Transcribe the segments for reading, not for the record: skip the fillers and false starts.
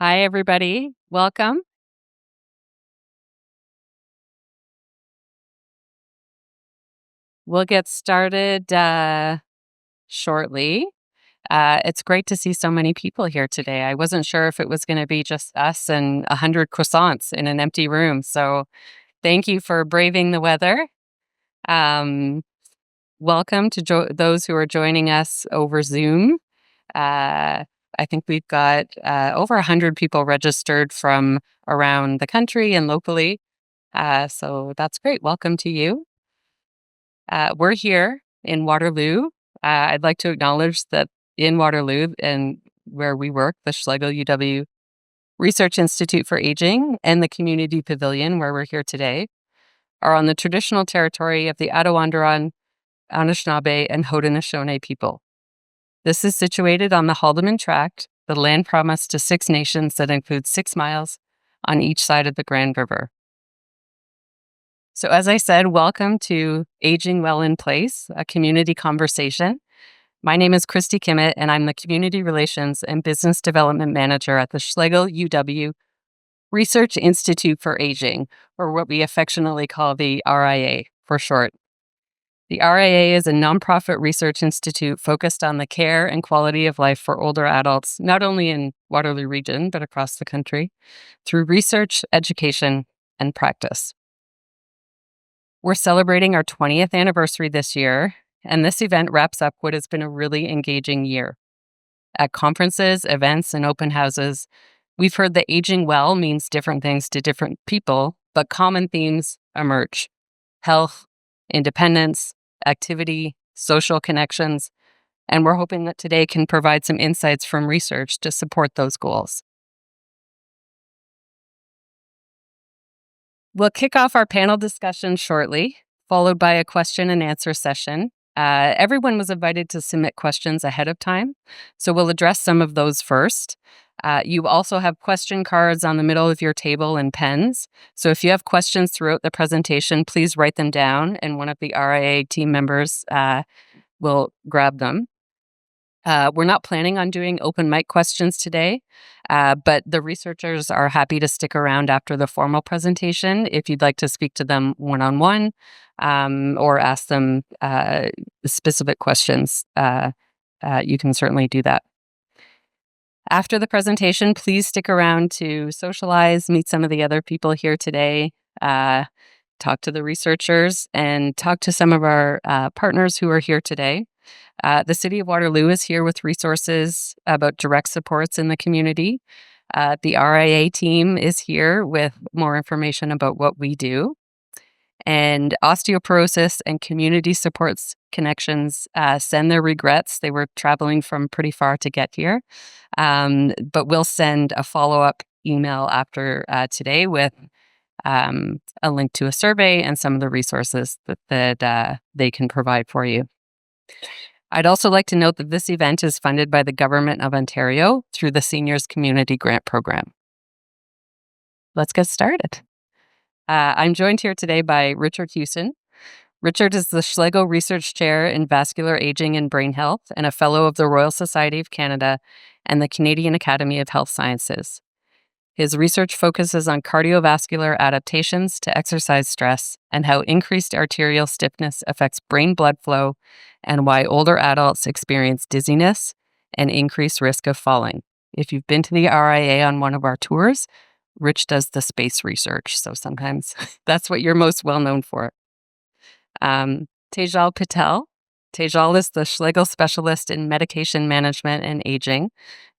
Hi, everybody. Welcome. We'll get started shortly. It's great to see so many people here today. I wasn't sure if it was going to be just us and 100 croissants in an empty room. So thank you for braving the weather. Um, Welcome to those who are joining us over Zoom. I think we've got over 100 people registered from around the country and locally. So that's great. Welcome to you. We're here in Waterloo. I'd like to acknowledge that in Waterloo and where we work, the Schlegel-UW Research Institute for Aging and the Community Pavilion, where we're here today, are on the traditional territory of the Attawandaron, Anishinaabe, and Haudenosaunee people. This is situated on the Haldeman Tract, the land promised to 6 nations that includes 6 miles on each side of the Grand River. So as I said, welcome to Aging Well in Place, a community conversation. My name is Christy Kimmett, and I'm the Community Relations and Business Development Manager at the Schlegel-UW Research Institute for Aging, or what we affectionately call the RIA for short. The RIA is a nonprofit research institute focused on the care and quality of life for older adults, not only in Waterloo region, but across the country, through research, education, and practice. We're celebrating our 20th anniversary this year, and this event wraps up what has been a really engaging year. At conferences, events, and open houses, we've heard that aging well means different things to different people, but common themes emerge: health, independence, activity, social connections, and we're hoping that today can provide some insights from research to support those goals. We'll kick off our panel discussion shortly, followed by a question and answer session. Everyone was invited to submit questions ahead of time, so we'll address some of those first. You also have question cards on the middle of your table and pens. So if you have questions throughout the presentation, please write them down, and one of the RIA team members will grab them. We're not planning on doing open mic questions today, but the researchers are happy to stick around after the formal presentation if you'd like to speak to them one-on-one or ask them specific questions. You can certainly do that. After the presentation, please stick around to socialize, meet some of the other people here today, talk to the researchers, and talk to some of our partners who are here today. The City of Waterloo is here with resources about direct supports in the community. The RIA team is here with more information about what we do. And Osteoporosis and Community Supports Connections send their regrets. They were traveling from pretty far to get here. But we'll send a follow-up email after today with a link to a survey and some of the resources that they can provide for you. I'd also like to note that this event is funded by the Government of Ontario through the Seniors Community Grant Program. Let's get started. I'm joined here today by Richard Hughson. Richard is the Schlegel Research Chair in Vascular Aging and Brain Health and a Fellow of the Royal Society of Canada and the Canadian Academy of Health Sciences. His research focuses on cardiovascular adaptations to exercise stress and how increased arterial stiffness affects brain blood flow and why older adults experience dizziness and increased risk of falling. If you've been to the RIA on one of our tours, Rich does the space research, so sometimes that's what you're most well known for. Tejal Patel. Tejal is the Schlegel Specialist in Medication Management and Aging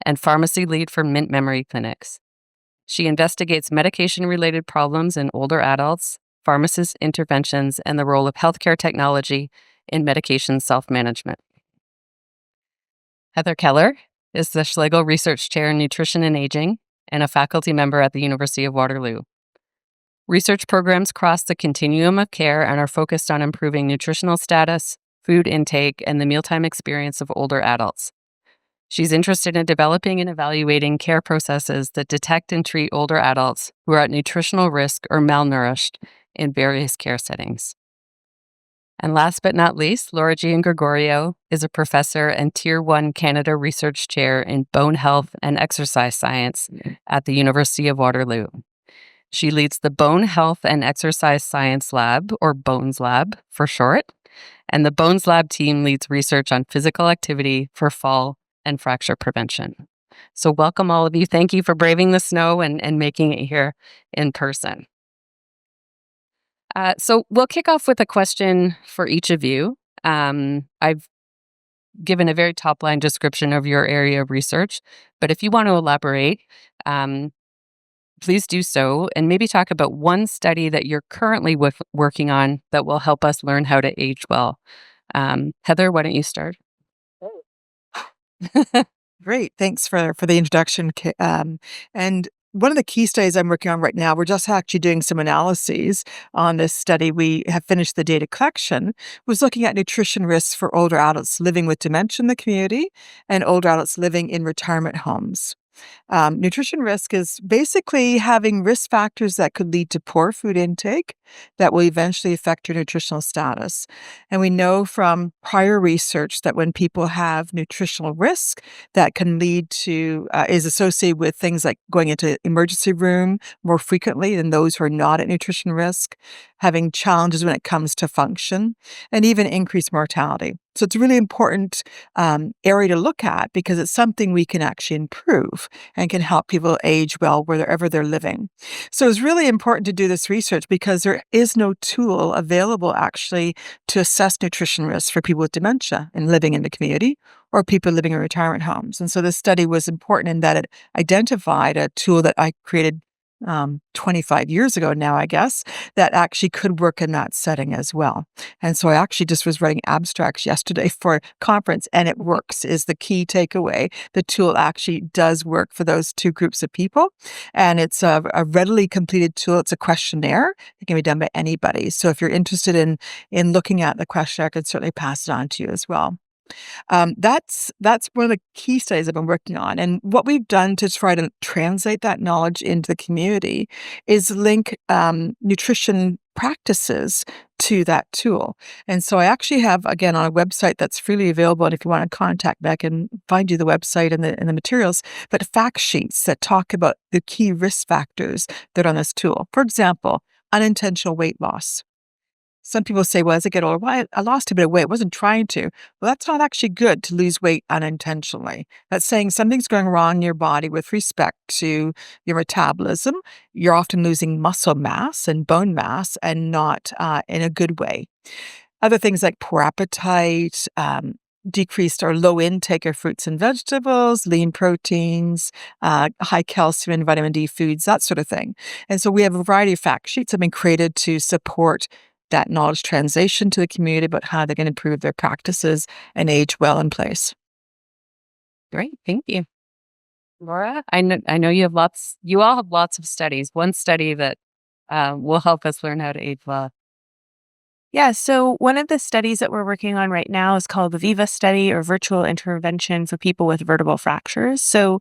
and Pharmacy Lead for Mint Memory Clinics. She investigates medication-related problems in older adults, pharmacist interventions, and the role of healthcare technology in medication self-management. Heather Keller is the Schlegel Research Chair in Nutrition and Aging and a faculty member at the University of Waterloo. Research programs cross the continuum of care and are focused on improving nutritional status, food intake, and the mealtime experience of older adults. She's interested in developing and evaluating care processes that detect and treat older adults who are at nutritional risk or malnourished in various care settings. And last but not least, Lora Giangregorio is a professor and Tier 1 Canada Research Chair in Bone Health and Exercise Science at the University of Waterloo. She leads the Bone Health and Exercise Science Lab, or Bones Lab for short, and the Bones Lab team leads research on physical activity for fall and fracture prevention. So welcome all of you. Thank you for braving the snow and making it here in person. So we'll kick off with a question for each of you. I've given a very top-line description of your area of research, but if you want to elaborate, please do so, and maybe talk about one study that you're currently working on that will help us learn how to age well. Heather, why don't you start? Great. Thanks for the introduction. And one of the key studies I'm working on right now, we're just actually doing some analyses on this study. We have finished the data collection, was looking at nutrition risks for older adults living with dementia in the community and older adults living in retirement homes. Nutrition risk is basically having risk factors that could lead to poor food intake that will eventually affect your nutritional status. And we know from prior research that when people have nutritional risk, that can lead to, is associated with things like going into emergency room more frequently than those who are not at nutrition risk, having challenges when it comes to function, and even increased mortality. So it's a really important area to look at because it's something we can actually improve and can help people age well wherever they're living. So it's really important to do this research because there is no tool available actually to assess nutrition risk for people with dementia and living in the community or people living in retirement homes. And so this study was important in that it identified a tool that I created 25 years ago now, I guess, that actually could work in that setting as well. And so I actually just was writing abstracts yesterday for a conference, and it works is the key takeaway. The tool actually does work for those two groups of people, and it's a readily completed tool. It's a questionnaire. It can be done by anybody. So if you're interested in looking at the questionnaire, I could certainly pass it on to you as well. That's one of the key studies I've been working on. And what we've done to try to translate that knowledge into the community is link nutrition practices to that tool. And so I actually have, again, on a website that's freely available, and if you want to contact me, I can find you the website and the materials, but fact sheets that talk about the key risk factors that are on this tool. For example, unintentional weight loss. Some people say, well, as I get older, well, I lost a bit of weight. I wasn't trying to. Well, that's not actually good to lose weight unintentionally. That's saying something's going wrong in your body with respect to your metabolism. You're often losing muscle mass and bone mass and not in a good way. Other things like poor appetite, decreased or low intake of fruits and vegetables, lean proteins, high calcium and vitamin D foods, that sort of thing. And so we have a variety of fact sheets that have been created to support that knowledge translation to the community about how they can improve their practices and age well in place. Great, thank you. Lora, I know you all have lots of studies. One study that will help us learn how to age well. Yeah, so one of the studies that we're working on right now is called the VIVA study, or virtual intervention for people with vertebral fractures. So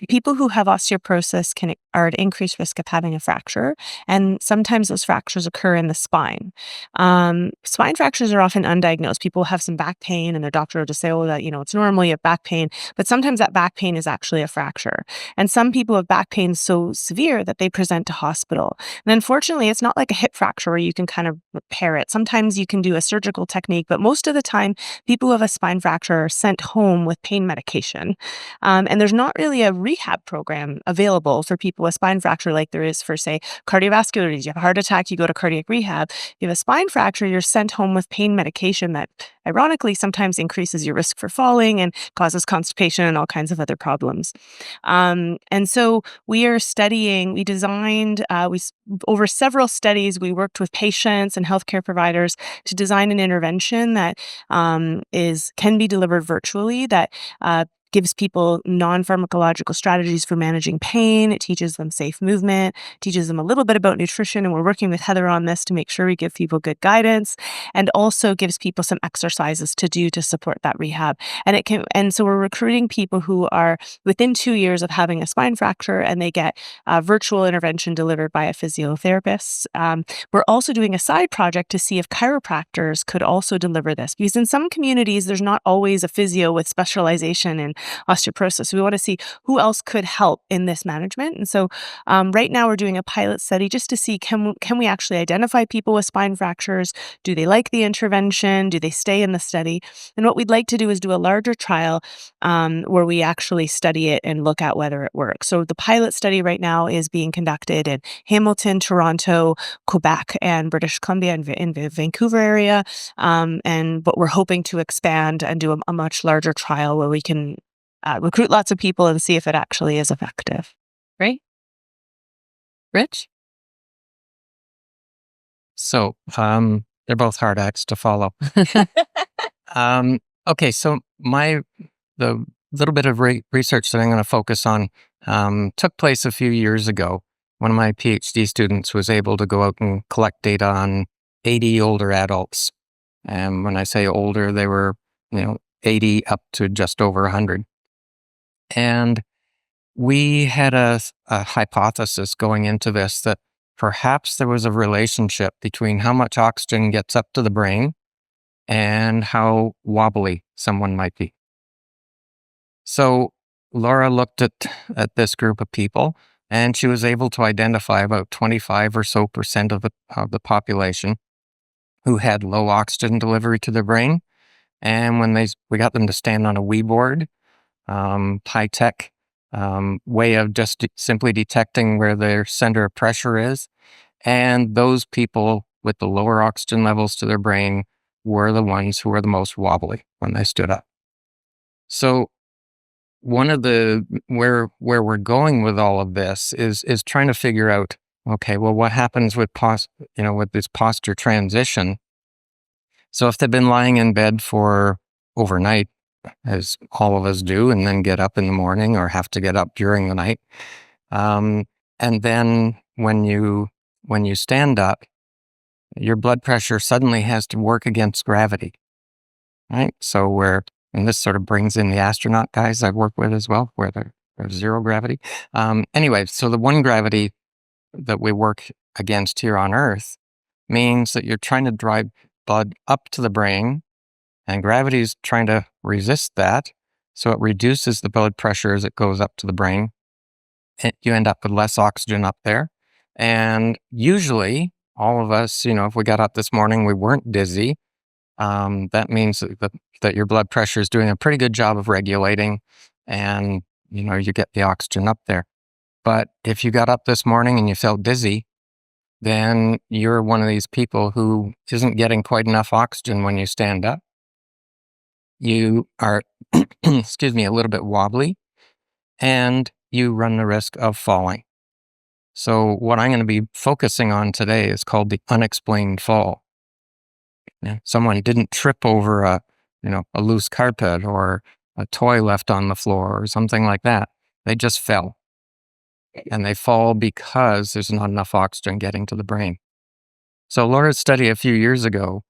people who have osteoporosis are at increased risk of having a fracture, and sometimes those fractures occur in the spine. Spine fractures are often undiagnosed. People have some back pain, and their doctor will just say, "Oh, that it's normal. You have back pain," but sometimes that back pain is actually a fracture. And some people have back pain so severe that they present to hospital. And unfortunately, it's not like a hip fracture where you can kind of repair it. Sometimes you can do a surgical technique, but most of the time, people who have a spine fracture are sent home with pain medication. And there's not really a rehab program available for people with spine fracture like there is for, say, cardiovascular disease. You have a heart attack, you go to cardiac rehab. If you have a spine fracture, you're sent home with pain medication that, ironically, sometimes increases your risk for falling and causes constipation and all kinds of other problems. And so we are studying, we designed, over several studies, we worked with patients and healthcare providers to design an intervention that can be delivered virtually, that gives people non-pharmacological strategies for managing pain. It teaches them safe movement, teaches them a little bit about nutrition, and we're working with Heather on this to make sure we give people good guidance, and also gives people some exercises to do to support that rehab. And so we're recruiting people who are within 2 years of having a spine fracture, and they get virtual intervention delivered by a physiotherapist. We're also doing a side project to see if chiropractors could also deliver this, because in some communities, there's not always a physio with specialization in osteoporosis. We want to see who else could help in this management. And so right now we're doing a pilot study just to see, can we actually identify people with spine fractures? Do they like the intervention? Do they stay in the study? And what we'd like to do is do a larger trial where we actually study it and look at whether it works. So the pilot study right now is being conducted in Hamilton, Toronto, Quebec, and British Columbia, in the Vancouver area. But we're hoping to expand and do a much larger trial where we can recruit lots of people and see if it actually is effective. Great. Rich? So they're both hard acts to follow. Okay, so the little bit of research that I'm going to focus on took place a few years ago. One of my PhD students was able to go out and collect data on 80 older adults. And when I say older, they were 80 up to just over 100. And we had a hypothesis going into this that perhaps there was a relationship between how much oxygen gets up to the brain and how wobbly someone might be. So Lora looked at this group of people, and she was able to identify about 25% or so of the population who had low oxygen delivery to their brain. And when we got them to stand on a Wii board, high-tech way of just simply detecting where their center of pressure is. And those people with the lower oxygen levels to their brain were the ones who were the most wobbly when they stood up. So one of where we're going with all of this is trying to figure out, okay, well, what happens with with this posture transition? So if they've been lying in bed for overnight, as all of us do, and then get up in the morning or have to get up during the night, and then when you stand up, your blood pressure suddenly has to work against gravity, right? So and this sort of brings in the astronaut guys I work with as well, where there's zero gravity. Anyway, so the one gravity that we work against here on Earth means that you're trying to drive blood up to the brain, and gravity is trying to resist that. So it reduces the blood pressure as it goes up to the brain. And you end up with less oxygen up there. And usually, all of us, if we got up this morning, we weren't dizzy. That means that your blood pressure is doing a pretty good job of regulating, and you get the oxygen up there. But if you got up this morning and you felt dizzy, then you're one of these people who isn't getting quite enough oxygen when you stand up. You are, excuse me, a little bit wobbly, and you run the risk of falling. So what I'm going to be focusing on today is called the unexplained fall. Someone didn't trip over a loose carpet or a toy left on the floor or something like that. They just fell. And they fall because there's not enough oxygen getting to the brain. So Laura's study a few years ago,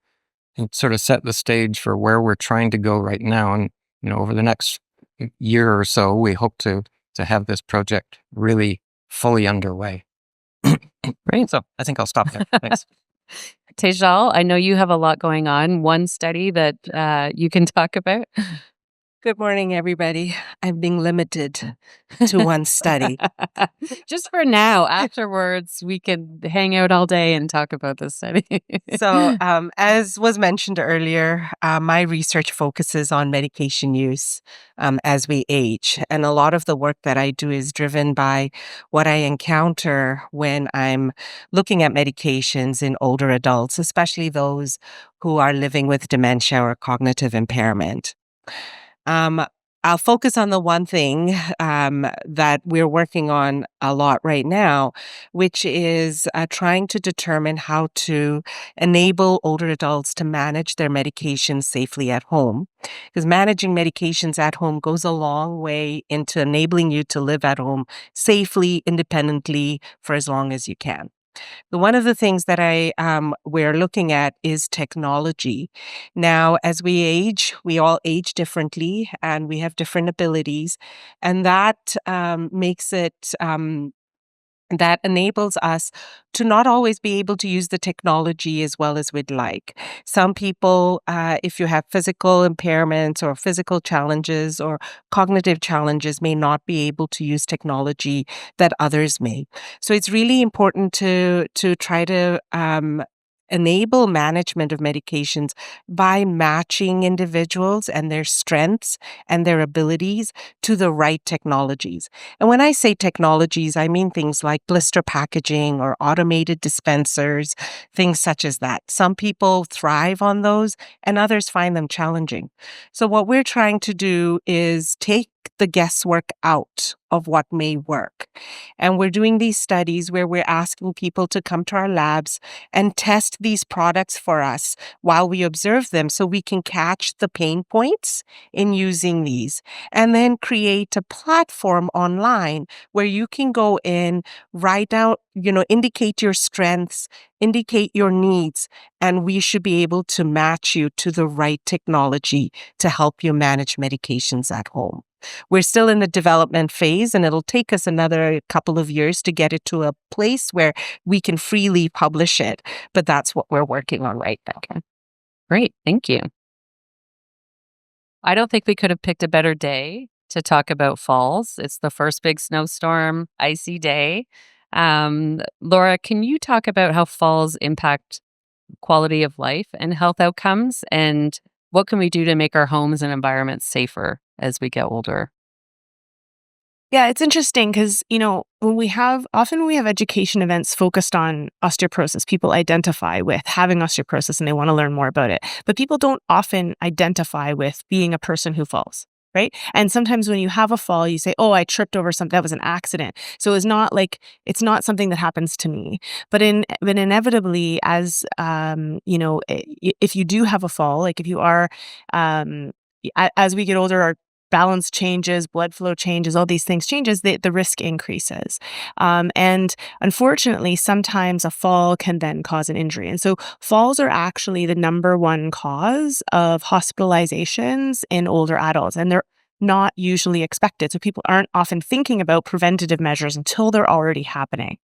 it sort of set the stage for where we're trying to go right now. And, over the next year or so, we hope to have this project really fully underway. Great. So I think I'll stop there. Thanks. Tejal, I know you have a lot going on. One study that you can talk about. Good morning, everybody. I'm being limited to one study. Just for now. Afterwards, we can hang out all day and talk about this study. So, as was mentioned earlier, my research focuses on medication use as we age. And a lot of the work that I do is driven by what I encounter when I'm looking at medications in older adults, especially those who are living with dementia or cognitive impairment. I'll focus on the one thing that we're working on a lot right now, which is trying to determine how to enable older adults to manage their medications safely at home. Because managing medications at home goes a long way into enabling you to live at home safely, independently, for as long as you can. One of the things that we're looking at is technology. Now, as we age, we all age differently and we have different abilities, and that makes it that enables us to not always be able to use the technology as well as we'd like. Some people, if you have physical impairments or physical challenges or cognitive challenges, may not be able to use technology that others may. So it's really important to try to enable management of medications by matching individuals and their strengths and their abilities to the right technologies. And when I say technologies, I mean things like blister packaging or automated dispensers, things such as that. Some people thrive on those and others find them challenging. So what we're trying to do is take the guesswork out of what may work. And we're doing these studies where we're asking people to come to our labs and test these products for us while we observe them so we can catch the pain points in using these, and then create a platform online where you can go in, write out, indicate your strengths, indicate your needs, and we should be able to match you to the right technology to help you manage medications at home. We're still in the development phase, and it'll take us another couple of years to get it to a place where we can freely publish it. But that's what we're working on right now. Great. Thank you. I don't think we could have picked a better day to talk about falls. It's the first big snowstorm, icy day. Lora, can you talk about how falls impact quality of life and health outcomes? And what can we do to make our homes and environments safer as we get older? Yeah, it's interesting because, when we have education events focused on osteoporosis, people identify with having osteoporosis and they want to learn more about it. But people don't often identify with being a person who falls, right? And sometimes when you have a fall, you say, oh, I tripped over something, that was an accident. So it's not something that happens to me. But inevitably, as, if you do have a fall, like if you are, as we get older, our balance changes, blood flow changes, all these things changes, the risk increases. And unfortunately, sometimes a fall can then cause an injury. And so falls are actually the number one cause of hospitalizations in older adults. And they're not usually expected. So people aren't often thinking about preventative measures until they're already happening.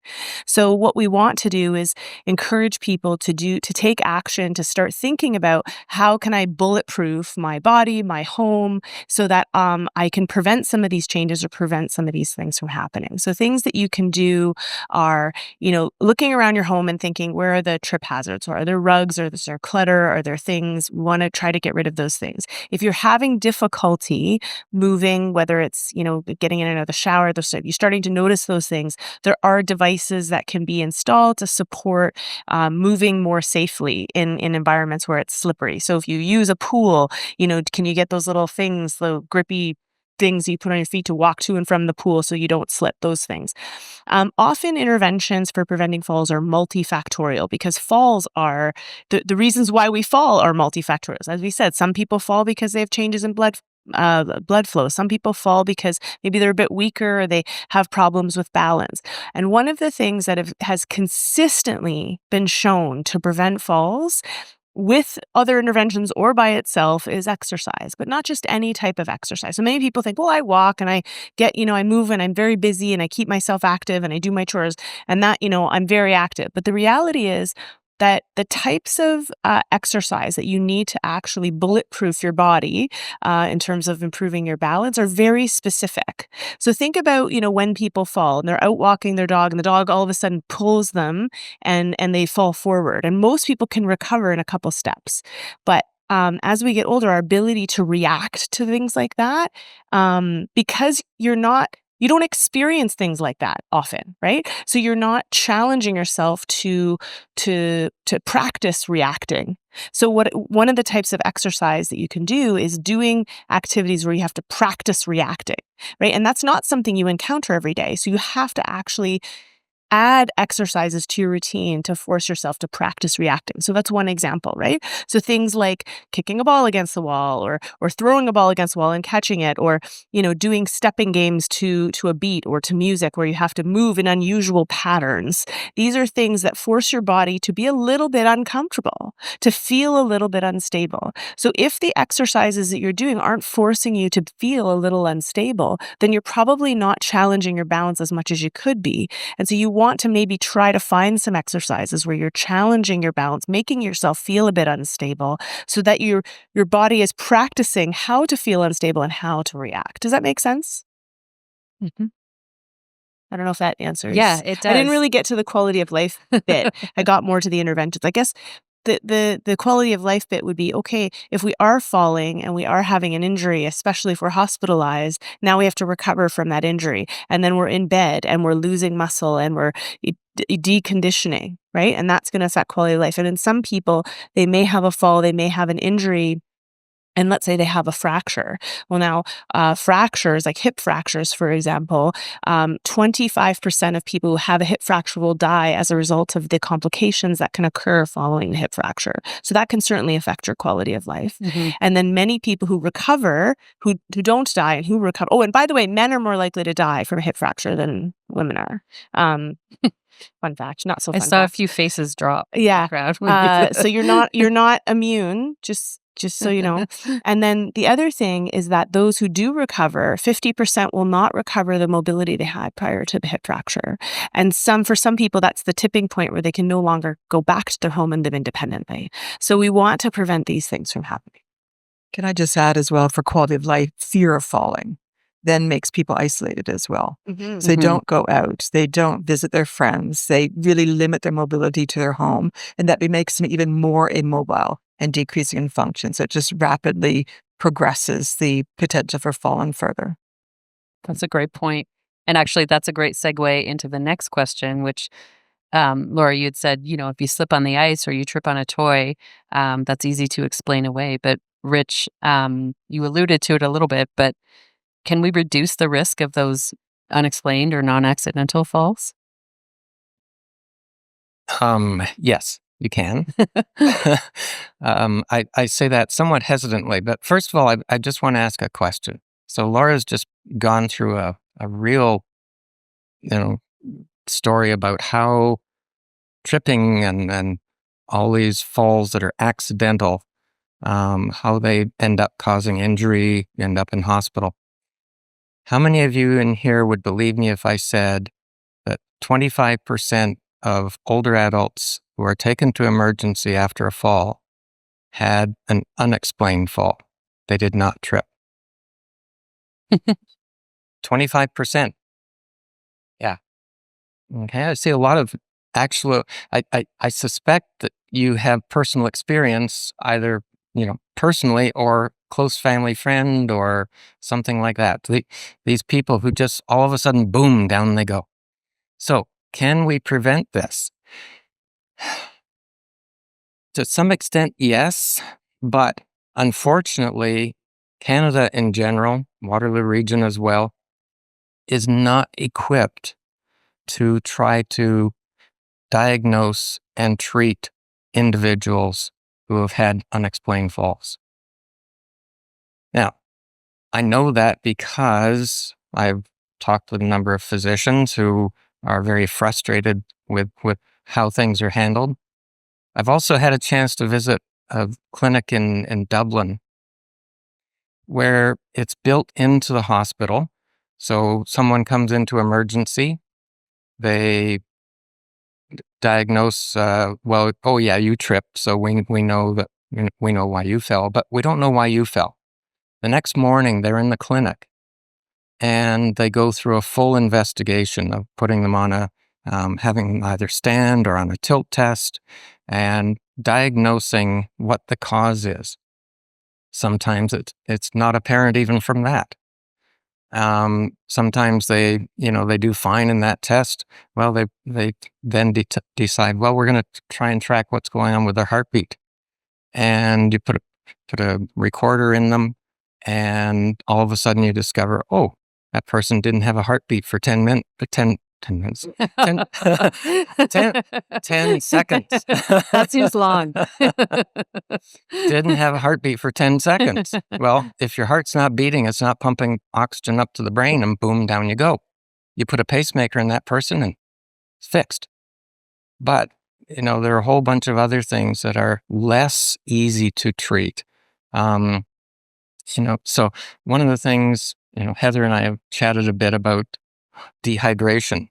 So what we want to do is encourage people to take action, to start thinking about how can I bulletproof my body, my home, so that I can prevent some of these changes or prevent some of these things from happening. So things that you can do are, looking around your home and thinking, where are the trip hazards? Or are there rugs? Or is there clutter? Are there things? We want to try to get rid of those things. If you're having difficulty moving, whether it's, getting in and out of the shower, you're starting to notice those things, there are devices that can be installed to support moving more safely in environments where it's slippery. So if you use a pool, can you get those little things, the grippy things you put on your feet to walk to and from the pool so you don't slip, those things. Often interventions for preventing falls are multifactorial because falls are, the reasons why we fall are multifactorial. As we said, some people fall because they have changes in blood flow. Some people fall because maybe they're a bit weaker or they have problems with balance. And one of the things that has consistently been shown to prevent falls with other interventions or by itself is exercise, but not just any type of exercise. So many people think, well, I walk and I I move and I'm very busy and I keep myself active and I do my chores and that, I'm very active. But the reality is that the types of exercise that you need to actually bulletproof your body in terms of improving your balance are very specific. So think about, when people fall and they're out walking their dog and the dog all of a sudden pulls them and they fall forward. And most people can recover in a couple steps. But as we get older, our ability to react to things like that, because you're not You don't experience things like that often, right? So you're not challenging yourself to practice reacting. So one of the types of exercise that you can do is doing activities where you have to practice reacting, right? And that's not something you encounter every day. So you have to actually add exercises to your routine to force yourself to practice reacting. So that's one example, right? So things like kicking a ball against the wall or throwing a ball against the wall and catching it, or, doing stepping games to a beat or to music where you have to move in unusual patterns. These are things that force your body to be a little bit uncomfortable, to feel a little bit unstable. So if the exercises that you're doing aren't forcing you to feel a little unstable, then you're probably not challenging your balance as much as you could be. And so you want to maybe try to find some exercises where you're challenging your balance, making yourself feel a bit unstable, so that your body is practicing how to feel unstable and how to react. Does that make sense? Mhm. I don't know if that answers. Yeah, it does. I didn't really get to the quality of life bit. I got more to the interventions. I guess the quality of life bit would be, okay, if we are falling and we are having an injury, especially if we're hospitalized, now we have to recover from that injury. And then we're in bed and we're losing muscle and we're deconditioning, right? And that's going to affect quality of life. And in some people, they may have a fall, they may have an injury, and let's say they have a fracture. Well, now fractures, like hip fractures, for example, 25% of people who have a hip fracture will die as a result of the complications that can occur following the hip fracture. So that can certainly affect your quality of life. Mhm. And then many people who recover, who don't die and who recover. Oh, and by the way, men are more likely to die from a hip fracture than women are. Fun fact, not so I fun saw a fact. few faces drop in Yeah. the crowd. when you said So you're not immune, just so you know. And then the other thing is that those who do recover, 50% will not recover the mobility they had prior to the hip fracture. And for some people, that's the tipping point where they can no longer go back to their home and live independently. So we want to prevent these things from happening. Can I just add as well, for quality of life, fear of falling then makes people isolated as well. Mm-hmm. So they don't go out, they don't visit their friends, they really limit their mobility to their home, and that makes them even more immobile and decreasing in function. So it just rapidly progresses the potential for falling further. That's a great point. And actually, that's a great segue into the next question, which, Laura, you had said, if you slip on the ice or you trip on a toy, that's easy to explain away. But Rich, you alluded to it a little bit, but can we reduce the risk of those unexplained or non-accidental falls? Yes, you can. I say that somewhat hesitantly, but first of all, I just want to ask a question. So Laura's just gone through a real, story about how tripping and all these falls that are accidental, how they end up causing injury, end up in hospital. How many of you in here would believe me if I said that 25% of older adults who are taken to emergency after a fall had an unexplained fall? They did not trip. 25%. Yeah. Okay. I see a lot of actual, I suspect that you have personal experience, either, personally or close family friend or something like that. These people who just all of a sudden, boom, down they go. So can we prevent this? To some extent, yes, but unfortunately, Canada in general, Waterloo region as well, is not equipped to try to diagnose and treat individuals who have had unexplained falls. Now, I know that because I've talked with a number of physicians who are very frustrated with how things are handled. I've also had a chance to visit a clinic in Dublin where it's built into the hospital. So someone comes into emergency, they diagnose, oh yeah, you tripped, so we know that we know why you fell, but we don't know why you fell. The next morning, they're in the clinic, and they go through a full investigation of putting them on having them either stand or on a tilt test, and diagnosing what the cause is. Sometimes it's not apparent even from that. Sometimes they do fine in that test. Well, they then decide, well, we're going to try and track what's going on with their heartbeat. And you put a recorder in them, and all of a sudden you discover, oh, that person didn't have a heartbeat for 10 minutes. 10 minutes. 10 seconds. That seems long. Didn't have a heartbeat for 10 seconds. Well, if your heart's not beating, it's not pumping oxygen up to the brain, and boom, down you go. You put a pacemaker in that person and it's fixed. But, there are a whole bunch of other things that are less easy to treat. So one of the things, Heather and I have chatted a bit about dehydration.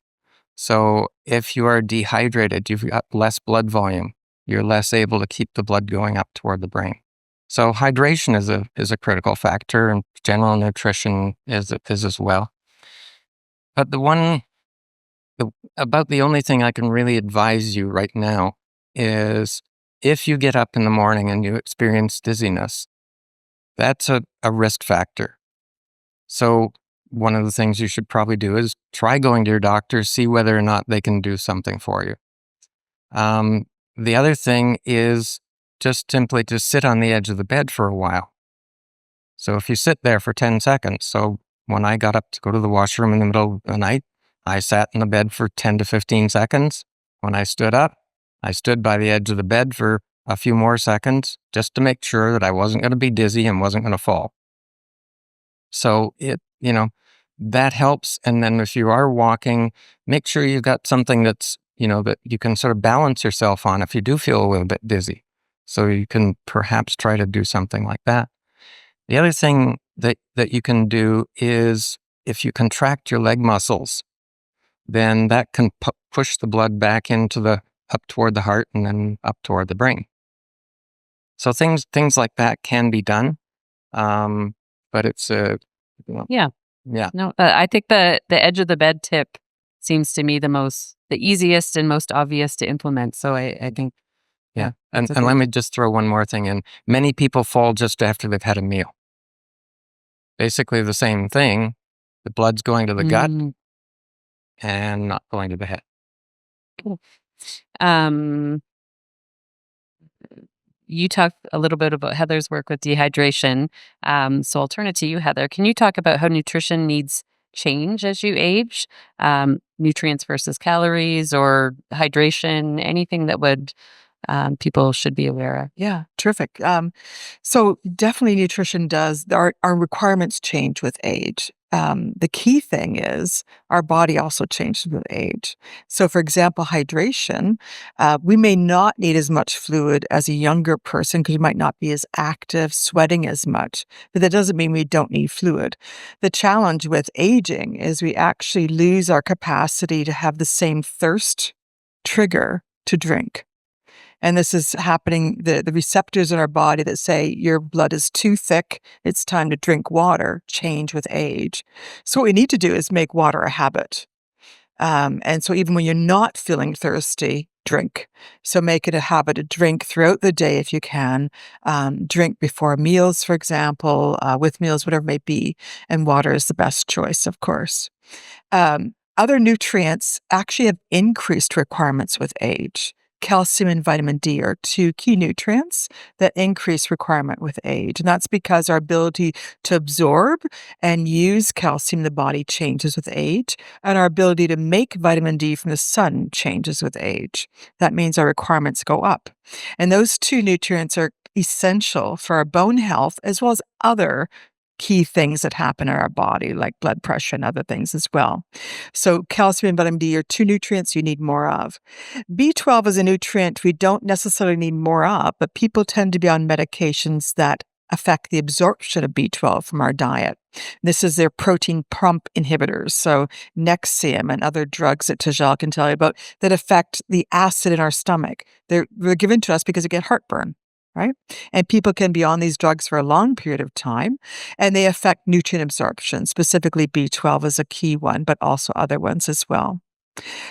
So if you are dehydrated, you've got less blood volume. You're less able to keep the blood going up toward the brain. So hydration is a critical factor, and general nutrition is as well. But about the only thing I can really advise you right now is if you get up in the morning and you experience dizziness, that's a risk factor. So one of the things you should probably do is try going to your doctor, see whether or not they can do something for you. The other thing is just simply to sit on the edge of the bed for a while. So if you sit there for 10 seconds, so when I got up to go to the washroom in the middle of the night, I sat in the bed for 10 to 15 seconds. When I stood up, I stood by the edge of the bed for a few more seconds just to make sure that I wasn't going to be dizzy and wasn't going to fall. So that helps. And then if you are walking, make sure you've got something that's, that you can sort of balance yourself on if you do feel a little bit dizzy. So you can perhaps try to do something like that. The other thing that you can do is if you contract your leg muscles, then that can push the blood back up toward the heart and then up toward the brain. So things like that can be done. But it's Yeah. No, I think the edge of the bed tip seems to me the easiest and most obvious to implement. So I think, yeah. And let me just throw one more thing in. Many people fall just after they've had a meal. Basically the same thing. The blood's going to the gut and not going to the head. Cool. You talked a little bit about Heather's work with dehydration. So I'll turn it to you, Heather. Can you talk about how nutrition needs change as you age? Nutrients versus calories or hydration, anything that people should be aware of? Yeah, terrific. So definitely nutrition does, our requirements change with age. The key thing is our body also changes with age. So for example, hydration, we may not need as much fluid as a younger person because we might not be as active, sweating as much, but that doesn't mean we don't need fluid. The challenge with aging is we actually lose our capacity to have the same thirst trigger to drink. And this is happening, the receptors in our body that say your blood is too thick, it's time to drink water, change with age. So what we need to do is make water a habit. And so even when you're not feeling thirsty, drink. So make it a habit to drink throughout the day if you can. Drink before meals, for example, with meals, whatever it may be. And water is the best choice, of course. Other nutrients actually have increased requirements with age. Calcium and vitamin D are two key nutrients that increase requirement with age. And that's because our ability to absorb and use calcium in the body changes with age, and our ability to make vitamin D from the sun changes with age. That means our requirements go up. And those two nutrients are essential for our bone health as well as other key things that happen in our body, like blood pressure and other things as well. So calcium and vitamin D are two nutrients you need more of. B12 is a nutrient we don't necessarily need more of, but people tend to be on medications that affect the absorption of B12 from our diet. This is their protein pump inhibitors, so Nexium and other drugs that Tejal can tell you about that affect the acid in our stomach. They're given to us because we get heartburn. Right? And people can be on these drugs for a long period of time, and they affect nutrient absorption. Specifically, B12 is a key one, but also other ones as well.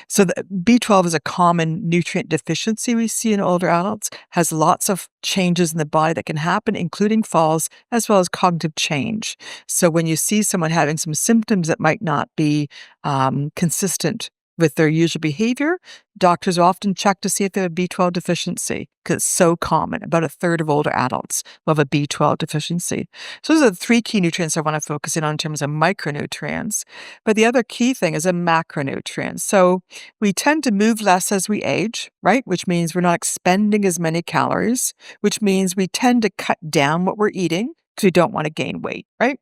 So the B12 is a common nutrient deficiency we see in older adults, has lots of changes in the body that can happen, including falls, as well as cognitive change. So when you see someone having some symptoms that might not be consistent with their usual behavior, doctors often check to see if they have a B12 deficiency because it's so common. About a third of older adults will have a B12 deficiency. So those are the three key nutrients I want to focus in on terms of micronutrients. But the other key thing is a macronutrient. So we tend to move less as we age, right? Which means we're not expending as many calories, which means we tend to cut down what we're eating because we don't want to gain weight, right?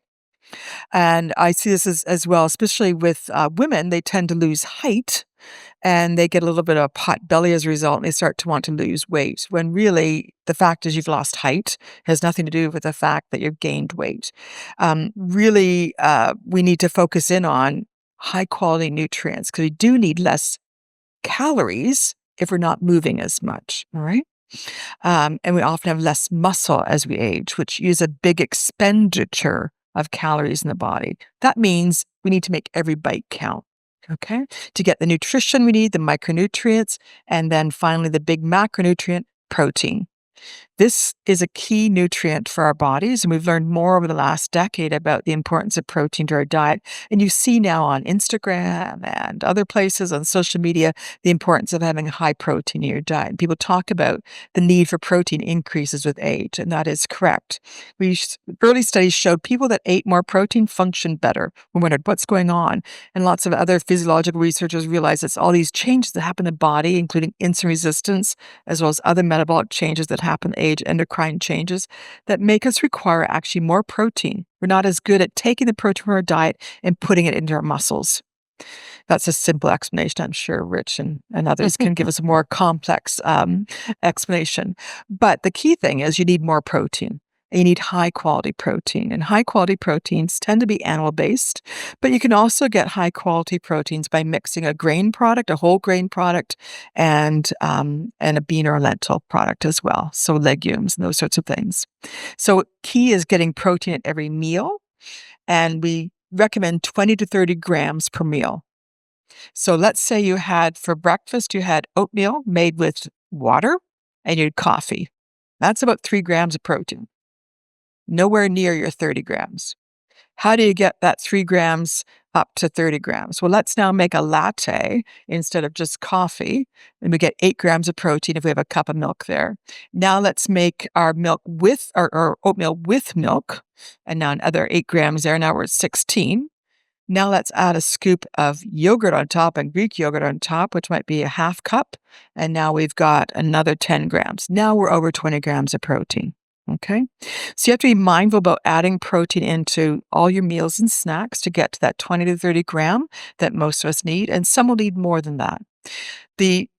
And I see this as well, especially with women, they tend to lose height and they get a little bit of a pot belly as a result, and they start to want to lose weight, when really the fact is you've lost height has nothing to do with the fact that you've gained weight. Really, we need to focus in on high quality nutrients because we do need less calories if we're not moving as much, all right? And we often have less muscle as we age, which use a big expenditure of calories in the body. That means we need to make every bite count, okay? To get the nutrition we need, the micronutrients, and then finally the big macronutrient, protein. This is a key nutrient for our bodies, and we've learned more over the last decade about the importance of protein to our diet. And you see now on Instagram and other places on social media the importance of having high protein in your diet. And people talk about the need for protein increases with age, and that is correct. Early studies showed people that ate more protein functioned better. We wondered what's going on, and lots of other physiological researchers realized it's all these changes that happen in the body, including insulin resistance, as well as other metabolic changes that happen with age, endocrine changes, that make us require actually more protein. We're not as good at taking the protein from our diet and putting it into our muscles. That's a simple explanation. I'm sure Rich and others can give us a more complex explanation. But the key thing is you need more protein. You need high quality protein, and high quality proteins tend to be animal based, but you can also get high quality proteins by mixing a grain product, a whole grain product, and a bean or a lentil product as well. So legumes and those sorts of things. So key is getting protein at every meal, and we recommend 20 to 30 grams per meal. So let's say you had for breakfast, you had oatmeal made with water and you had coffee. That's about 3 grams of protein. Nowhere near your 30 grams. How do you get that 3 grams up to 30 grams? Well, let's now make a latte instead of just coffee, and we get 8 grams of protein if we have a cup of milk there. Now let's make our milk with our oatmeal with milk, and now another 8 grams there. Now we're at 16. Now let's add a scoop of yogurt on top, and Greek yogurt on top, which might be a half cup, and now we've got another 10 grams. Now we're over 20 grams of protein. Okay, so you have to be mindful about adding protein into all your meals and snacks to get to that 20 to 30 gram that most of us need, and some will need more than that. The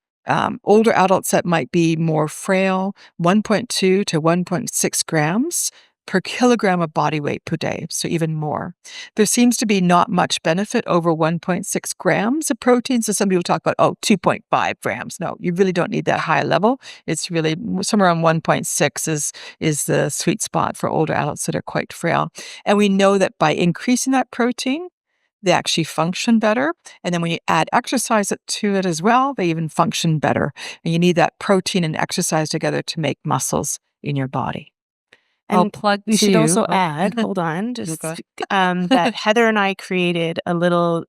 older adults that might be more frail, 1.2 to 1.6 grams per kilogram of body weight per day, so even more. There seems to be not much benefit over 1.6 grams of protein. So some people talk about, 2.5 grams. No, you really don't need that high level. It's really somewhere around 1.6 is the sweet spot for older adults that are quite frail. And we know that by increasing that protein, they actually function better. And then when you add exercise to it as well, they even function better. And you need that protein and exercise together to make muscles in your body. I'll plug we should too. also add, hold on, just that Heather and I created a little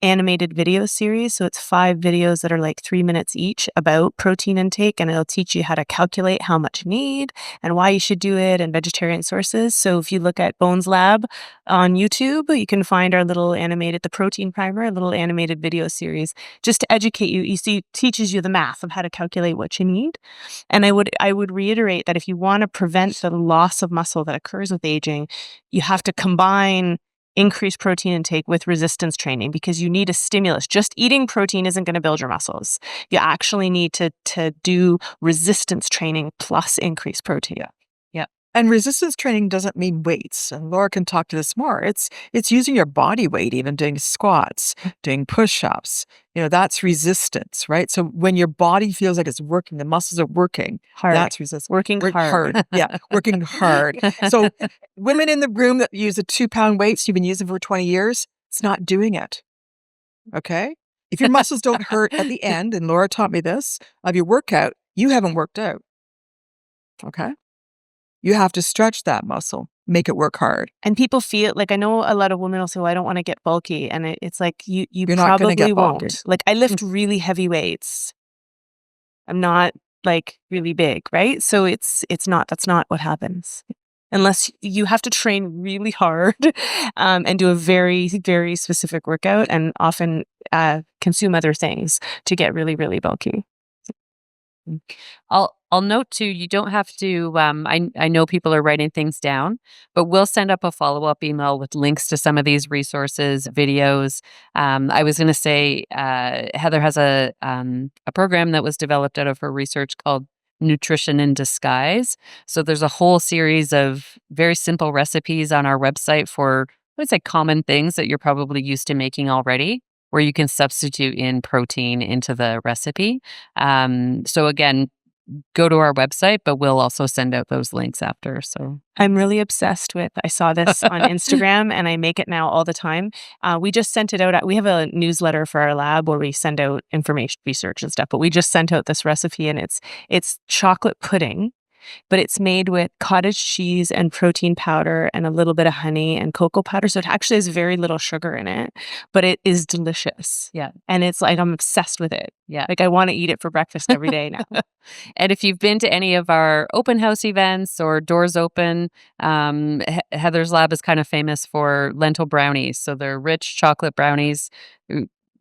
animated video series. So it's 5 videos that are like 3 minutes each about protein intake, and it'll teach you how to calculate how much you need and why you should do it, and vegetarian sources. So if you look at Bones Lab on YouTube, you can find our little animated, the protein primer, a little animated video series just to educate you. You see, teaches you the math of how to calculate what you need. And I would reiterate that if you want to prevent the loss of muscle that occurs with aging, you have to combine increased protein intake with resistance training, because you need a stimulus. Just eating protein isn't going to build your muscles. You actually need to do resistance training plus increased protein. Yeah. And resistance training doesn't mean weights. And Laura can talk to this more. It's using your body weight, even doing squats, doing push-ups. That's resistance, right? So when your body feels like it's working, the muscles are working. Hard. That's resistance. Working hard. Yeah, working hard. So women in the room that use a 2-pound weights, you've been using for 20 years, it's not doing it. Okay? If your muscles don't hurt at the end, and Lora taught me this, of your workout, you haven't worked out. Okay? You have to stretch that muscle, make it work hard. And people feel like, I know a lot of women will say, well, I don't want to get bulky. And it's like, you You're not gonna probably get bulky. won't. Like, I lift really heavy weights. I'm not like really big, right? So that's not what happens. Unless you have to train really hard and do a very, very specific workout, and often consume other things to get really, really bulky. I'll note too, you don't have to, I know people are writing things down, but we'll send up a follow-up email with links to some of these resources, videos. I was going to say, Heather has a program that was developed out of her research called Nutrition in Disguise. So there's a whole series of very simple recipes on our website for, I would say, common things that you're probably used to making already, where you can substitute in protein into the recipe. So again, go to our website, but we'll also send out those links after. So I'm really obsessed with, I saw this on Instagram and I make it now all the time. We just sent it out. We have a newsletter for our lab where we send out information, research and stuff, but we just sent out this recipe, and it's chocolate pudding, but it's made with cottage cheese and protein powder and a little bit of honey and cocoa powder. So it actually has very little sugar in it, but it is delicious. yeah. And it's like, I'm obsessed with it. Yeah. Like, I want to eat it for breakfast every day now. And if you've been to any of our open house events or doors open, Heather's lab is kind of famous for lentil brownies. So they're rich chocolate brownies,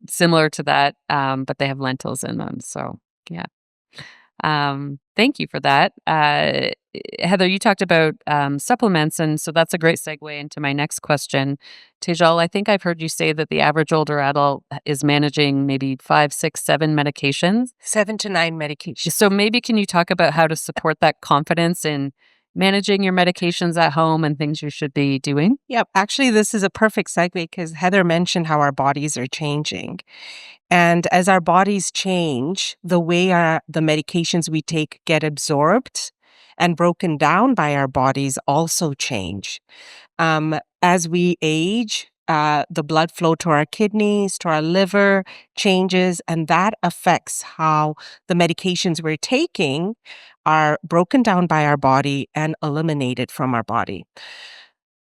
similar to that, but they have lentils in them. So yeah. Thank you for that. Heather, you talked about supplements, and so that's a great segue into my next question. Tejal, I think I've heard you say that the average older adult is managing maybe 5, 6, 7 medications. 7 to 9 medications. So maybe can you talk about how to support that confidence in managing your medications at home and things you should be doing? Yep. Actually, this is a perfect segue because Heather mentioned how our bodies are changing. And as our bodies change, the way the medications we take get absorbed and broken down by our bodies also change. As we age, the blood flow to our kidneys, to our liver changes, and that affects how the medications we're taking are broken down by our body and eliminated from our body.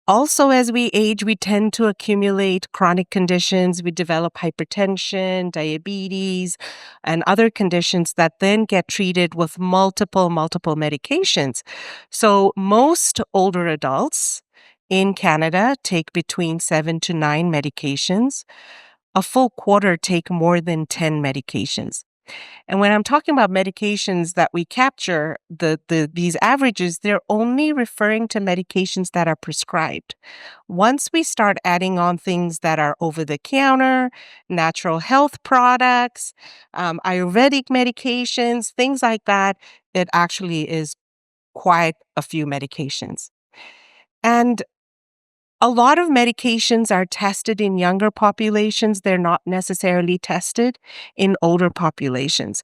Also, as we age, we tend to accumulate chronic conditions. We develop hypertension, diabetes, and other conditions that then get treated with multiple medications. So most older adults in Canada take between 7 to 9 medications. A full quarter take more than 10 medications. And when I'm talking about medications that we capture, these averages, they're only referring to medications that are prescribed. Once we start adding on things that are over the counter, natural health products, Ayurvedic medications, things like that, it actually is quite a few medications. And a lot of medications are tested in younger populations. They're not necessarily tested in older populations.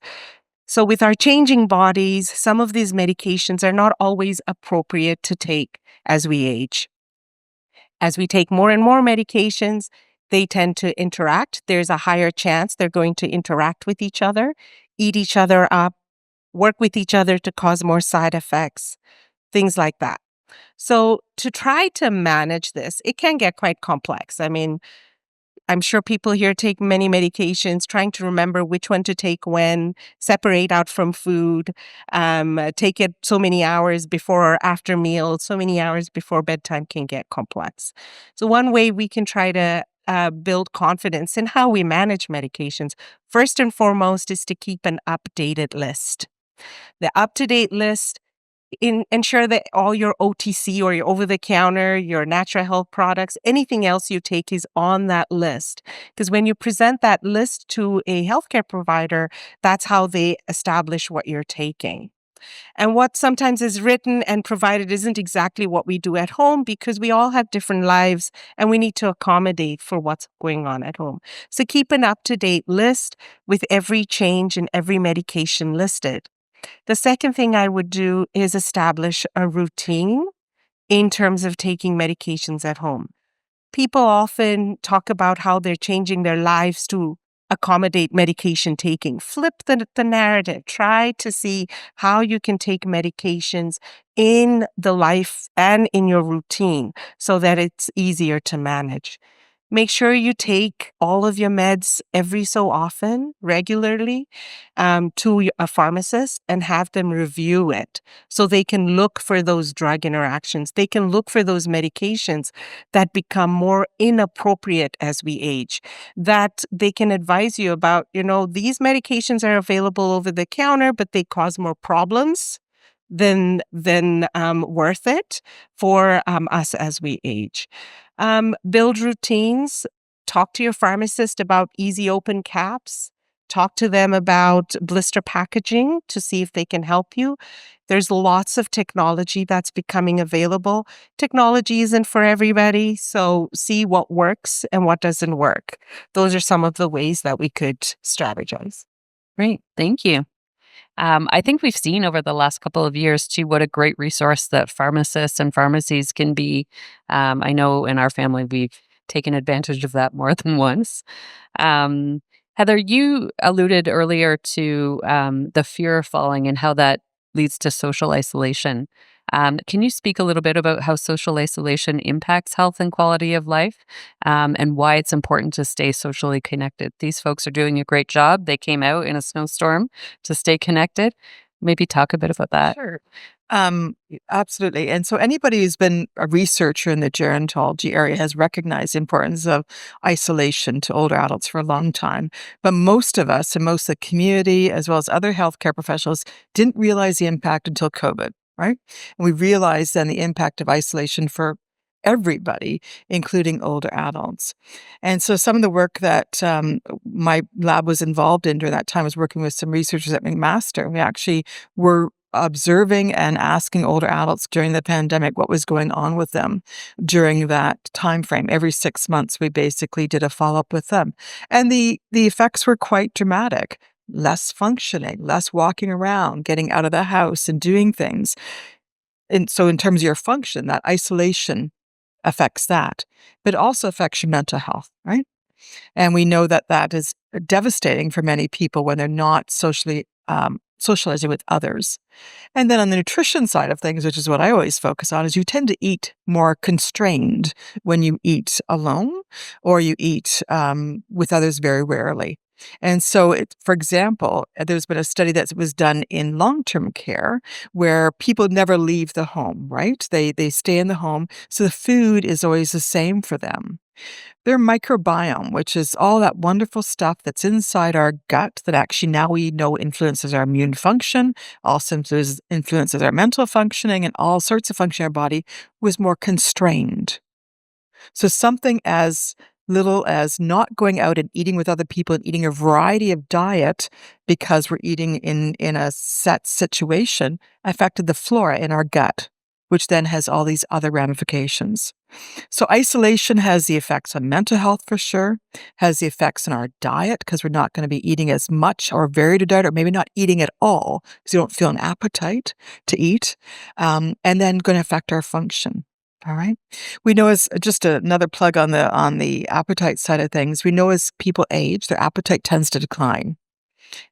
So with our changing bodies, some of these medications are not always appropriate to take as we age. As we take more and more medications, they tend to interact. There's a higher chance they're going to interact with each other, eat each other up, work with each other to cause more side effects, things like that. So to try to manage this, it can get quite complex. I mean, I'm sure people here take many medications, trying to remember which one to take when, separate out from food, take it so many hours before or after meals, so many hours before bedtime can get complex. So one way we can try to build confidence in how we manage medications, first and foremost, is to keep an updated list. The up-to-date list, ensure that all your OTC or your over-the-counter, your natural health products, anything else you take is on that list. Because when you present that list to a healthcare provider, that's how they establish what you're taking. And what sometimes is written and provided isn't exactly what we do at home, because we all have different lives and we need to accommodate for what's going on at home. So keep an up-to-date list with every change and every medication listed. The second thing I would do is establish a routine in terms of taking medications at home. People often talk about how they're changing their lives to accommodate medication taking. Flip the narrative. Try to see how you can take medications in the life and in your routine so that it's easier to manage. Make sure you take all of your meds every so often, regularly, to a pharmacist and have them review it so they can look for those drug interactions. They can look for those medications that become more inappropriate as we age, that they can advise you about, these medications are available over the counter, but they cause more problems than worth it for us as we age. Build routines. Talk to your pharmacist about easy open caps. Talk to them about blister packaging to see if they can help you. There's lots of technology that's becoming available. Technology isn't for everybody, so see what works and what doesn't work. Those are some of the ways that we could strategize. Great. Thank you. I think we've seen over the last couple of years, too, what a great resource that pharmacists and pharmacies can be. I know in our family, we've taken advantage of that more than once. Heather, you alluded earlier to the fear of falling and how that leads to social isolation. Can you speak a little bit about how social isolation impacts health and quality of life, and why it's important to stay socially connected? These folks are doing a great job. They came out in a snowstorm to stay connected. Maybe talk a bit about that. Sure. Absolutely. And so anybody who's been a researcher in the gerontology area has recognized the importance of isolation to older adults for a long time. But most of us and most of the community, as well as other healthcare professionals, didn't realize the impact until COVID, right? And we realized then the impact of isolation for everybody, including older adults. And so some of the work that my lab was involved in during that time was working with some researchers at McMaster. We actually were observing and asking older adults during the pandemic what was going on with them during that time frame. Every 6 months, we basically did a follow-up with them. And the effects were quite dramatic. Less functioning, less walking around, getting out of the house and doing things. And so in terms of your function, that isolation affects that, but it also affects your mental health, right? And we know that that is devastating for many people when they're not socializing with others. And then on the nutrition side of things, which is what I always focus on, is you tend to eat more constrained when you eat alone or you eat with others very rarely. And so, for example, there's been a study that was done in long-term care where people never leave the home, right? They stay in the home, so the food is always the same for them. Their microbiome, which is all that wonderful stuff that's inside our gut that actually now we know influences our immune function, also influences our mental functioning and all sorts of function in our body, was more constrained. So something as little as not going out and eating with other people and eating a variety of diet because we're eating in a set situation affected the flora in our gut, which then has all these other ramifications. So isolation has the effects on mental health for sure, has the effects on our diet because we're not going to be eating as much or varied a diet, or maybe not eating at all because you don't feel an appetite to eat, and then going to affect our function. All right. We know, as just another plug on the appetite side of things, we know as people age, their appetite tends to decline.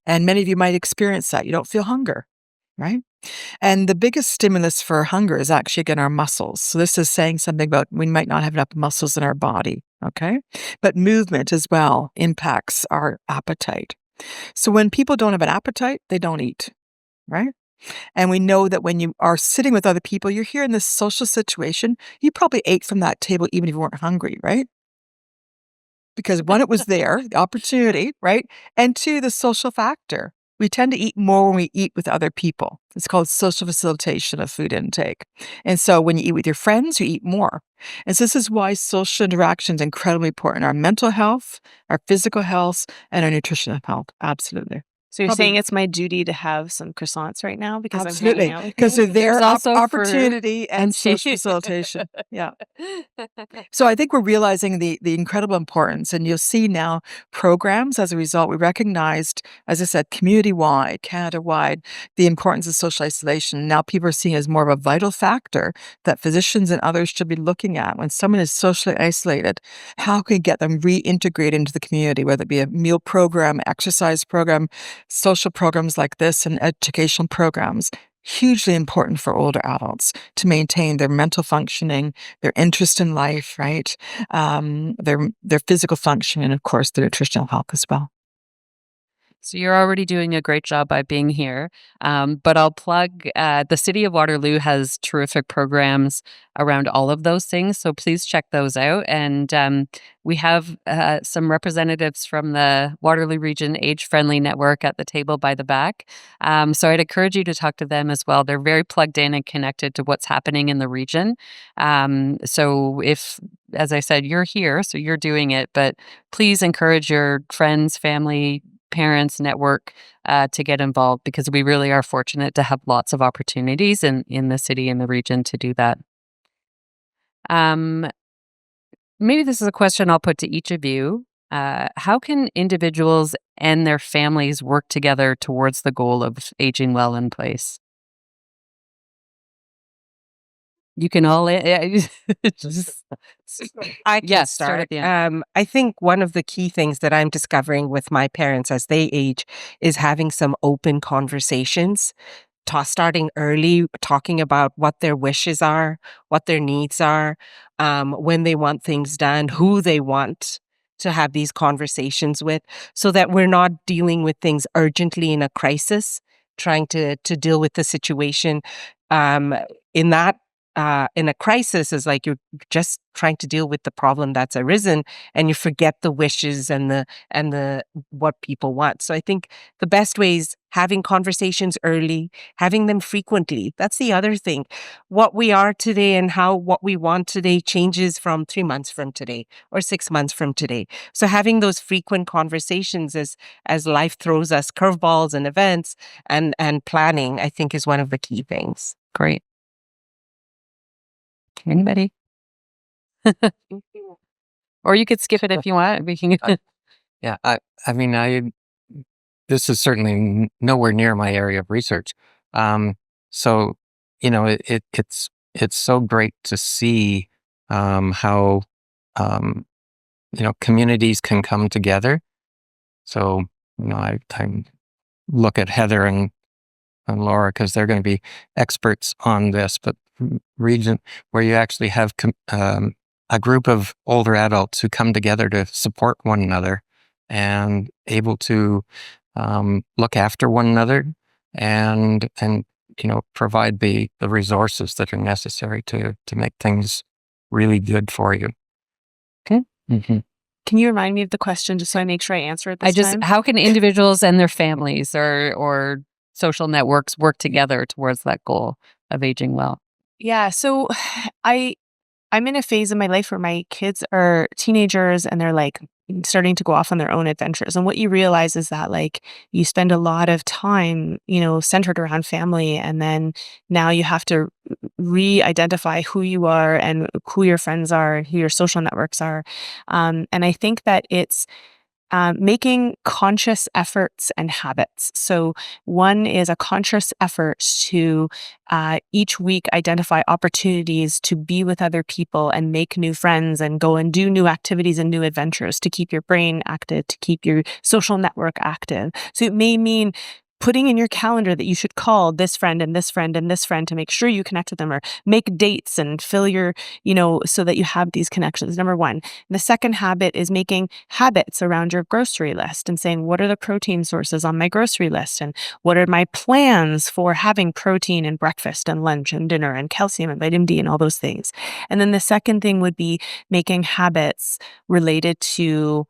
And many of you might experience that. You don't feel hunger, right? And the biggest stimulus for hunger is actually, again, our muscles. So this is saying something about we might not have enough muscles in our body, okay? But movement as well impacts our appetite. So when people don't have an appetite, they don't eat, right? And we know that when you are sitting with other people, you're here in this social situation, you probably ate from that table even if you weren't hungry, right? Because one, it was there, the opportunity, right? And two, the social factor. We tend to eat more when we eat with other people. It's called social facilitation of food intake. And so when you eat with your friends, you eat more. And so this is why social interaction is incredibly important. Our mental health, our physical health, and our nutritional health. Absolutely. So you're Probably- saying it's my duty to have some croissants right now because Absolutely, I'm hanging out with because you? they're there There's also opportunity and social tea. facilitation. Yeah. So I think we're realizing the incredible importance, and you'll see now programs as a result. We recognized, as I said, community-wide, Canada-wide, the importance of social isolation. Now people are seeing it as more of a vital factor that physicians and others should be looking at. When someone is socially isolated, how can we get them reintegrated into the community, whether it be a meal program, exercise program, social programs like this, and educational programs. Hugely important for older adults to maintain their mental functioning, their interest in life, right? Their physical functioning, and of course, their nutritional health as well. So you're already doing a great job by being here. But I'll plug the City of Waterloo has terrific programs around all of those things. So please check those out. And we have some representatives from the Waterloo Region Age Friendly Network at the table by the back. So I'd encourage you to talk to them as well. They're very plugged in and connected to what's happening in the region. So if, as I said, you're here, so you're doing it, but please encourage your friends, family, parents, network to get involved, because we really are fortunate to have lots of opportunities in the city and the region to do that. Maybe this is a question I'll put to each of you. How can individuals and their families work together towards the goal of aging well in place? You can all just I can Yeah, start. start at the end. I think one of the key things that I'm discovering with my parents as they age is having some open conversations. Starting early, talking about what their wishes are, what their needs are, when they want things done, who they want to have these conversations with, so that we're not dealing with things urgently in a crisis, trying to deal with the situation. In that, in a crisis, is like you're just trying to deal with the problem that's arisen, and you forget the wishes and the what people want. So I think the best way is having conversations early, having them frequently. That's the other thing. What we are today and what we want today changes from 3 months from today or 6 months from today. So having those frequent conversations as life throws us curveballs and events and planning, I think, is one of the key things. Great. Anybody? Or you could skip it if you want. We can. Yeah, I mean, this is certainly nowhere near my area of research. So, it's so great to see how communities can come together. So, I look at Heather and Lora, because they're going to be experts on this, but region where you actually have a group of older adults who come together to support one another and able to look after one another and provide the resources that are necessary to make things really good for you. Okay. Mm-hmm. Can you remind me of the question just so I make sure I answer it this time? How can individuals and their families or social networks work together towards that goal of aging well? Yeah, so I'm in a phase of my life where my kids are teenagers and they're like starting to go off on their own adventures. And what you realize is that like you spend a lot of time, centered around family. And then now you have to re-identify who you are and who your friends are, who your social networks are. And I think that it's making conscious efforts and habits. So one is a conscious effort to each week identify opportunities to be with other people and make new friends and go and do new activities and new adventures to keep your brain active, to keep your social network active. So it may mean putting in your calendar that you should call this friend and this friend and this friend to make sure you connect with them, or make dates and fill your, so that you have these connections. Number one. And the second habit is making habits around your grocery list and saying, what are the protein sources on my grocery list? And what are my plans for having protein in breakfast and lunch and dinner and calcium and vitamin D and all those things? And then the second thing would be making habits related to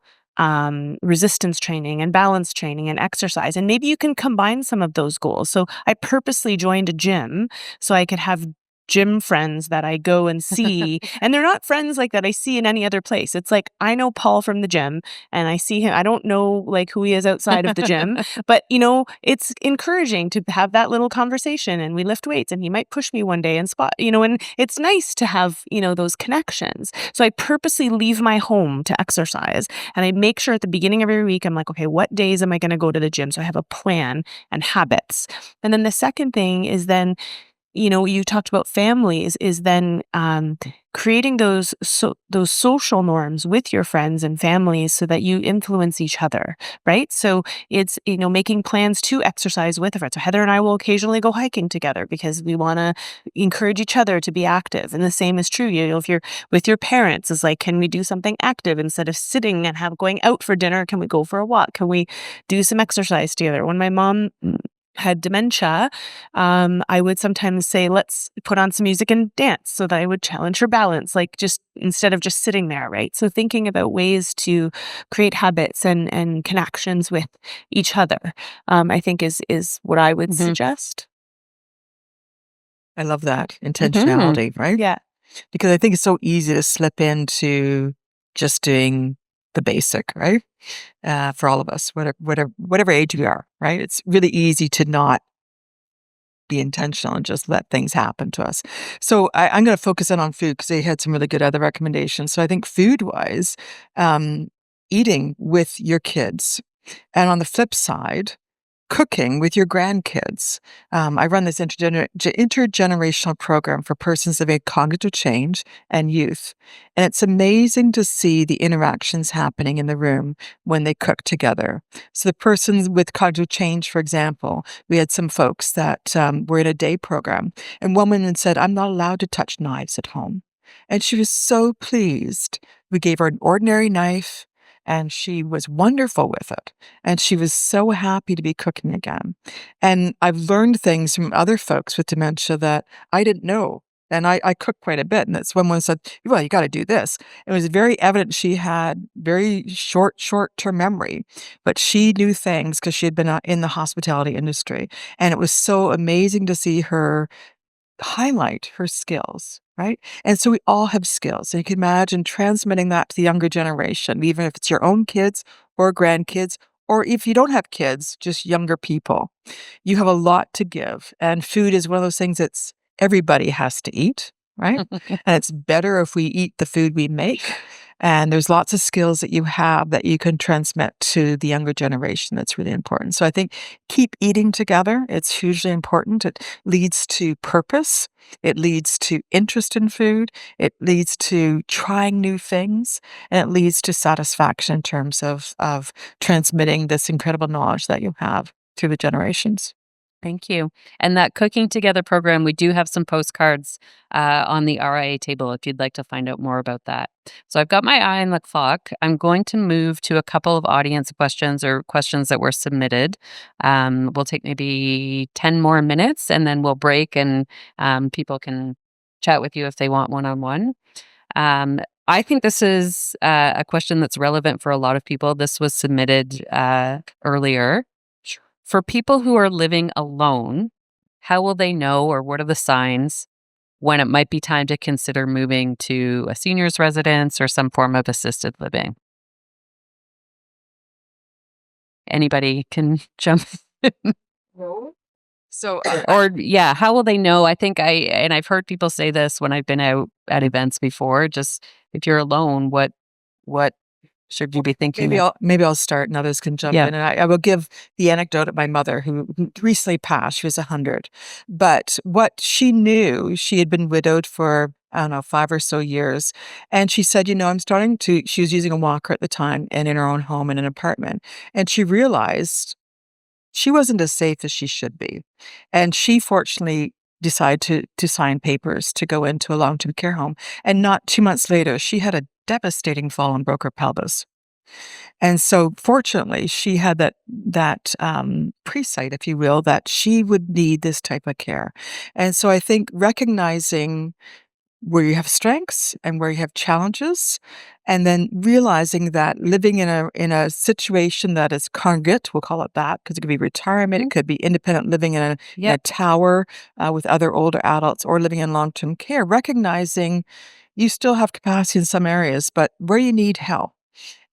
resistance training and balance training and exercise. And maybe you can combine some of those goals. So I purposely joined a gym so I could have gym friends that I go and see, and they're not friends like that I see in any other place. It's like I know Paul from the gym and I see him. I don't know like who he is outside of the gym, but it's encouraging to have that little conversation, and we lift weights and he might push me one day and spot, and it's nice to have, those connections. So I purposely leave my home to exercise, and I make sure at the beginning of every week, I'm like, okay, what days am I going to go to the gym? So I have a plan and habits. And then the second thing is then, you talked about families, is then creating those social norms with your friends and families so that you influence each other, right? So it's, making plans to exercise with a friend. So Heather and I will occasionally go hiking together because we want to encourage each other to be active. And the same is true, if you're with your parents, is like, can we do something active instead of sitting and going out for dinner? Can we go for a walk? Can we do some exercise together? When my mom had dementia, I would sometimes say, let's put on some music and dance, so that I would challenge her balance, like just instead of just sitting there, right? So thinking about ways to create habits and connections with each other, I think is what I would suggest. I love that intentionality, right? Yeah. Because I think it's so easy to slip into just doing the basic, right? For all of us, whatever age we are, right? It's really easy to not be intentional and just let things happen to us. So I'm going to focus in on food because they had some really good other recommendations. So I think food-wise, eating with your kids, and on the flip side, cooking with your grandkids. I run this intergenerational program for persons that make cognitive change and youth. And it's amazing to see the interactions happening in the room when they cook together. So the persons with cognitive change, for example, we had some folks that were in a day program, and one woman said, I'm not allowed to touch knives at home. And she was so pleased. We gave her an ordinary knife, and she was wonderful with it. And she was so happy to be cooking again. And I've learned things from other folks with dementia that I didn't know. And I cook quite a bit. And that's when one said, well, you got to do this. It was very evident she had very short-term memory, but she knew things because she had been in the hospitality industry. And it was so amazing to see her highlight her skills, right? And so we all have skills. And you can imagine transmitting that to the younger generation, even if it's your own kids or grandkids, or if you don't have kids, just younger people. You have a lot to give. And food is one of those things that's everybody has to eat, right? And it's better if we eat the food we make. And there's lots of skills that you have that you can transmit to the younger generation. That's really important. So I think keep eating together. It's hugely important. It leads to purpose. It leads to interest in food. It leads to trying new things. And it leads to satisfaction in terms of transmitting this incredible knowledge that you have through the generations. Thank you. And that cooking together program, we do have some postcards on the RIA table if you'd like to find out more about that. So I've got my eye on the clock. I'm going to move to a couple of audience questions or questions that were submitted. We'll take maybe 10 more minutes and then we'll break and people can chat with you if they want one-on-one. I think this is a question that's relevant for a lot of people. This was submitted earlier. For people who are living alone, how will they know, or what are the signs when it might be time to consider moving to a senior's residence or some form of assisted living? Anybody can jump in. So, Or how will they know? I think I've heard people say this when I've been out at events before, just if you're alone, what should you be thinking? Maybe I'll start and others can jump in. And I will give the anecdote of my mother who recently passed. She was 100. But what she knew, she had been widowed for, 5 or so years. And she said, she was using a walker at the time and in her own home in an apartment. And she realized she wasn't as safe as she should be. And she fortunately decided to sign papers to go into a long-term care home. And not 2 months later, she had a devastating fall and broke her pelvis. And so fortunately, she had that presight, if you will, that she would need this type of care. And so I think recognizing where you have strengths and where you have challenges, and then realizing that living in a situation that is congregate, we'll call it that, because it could be retirement, it could be independent living in a tower with other older adults, or living in long-term care, recognizing you still have capacity in some areas, but where you need help,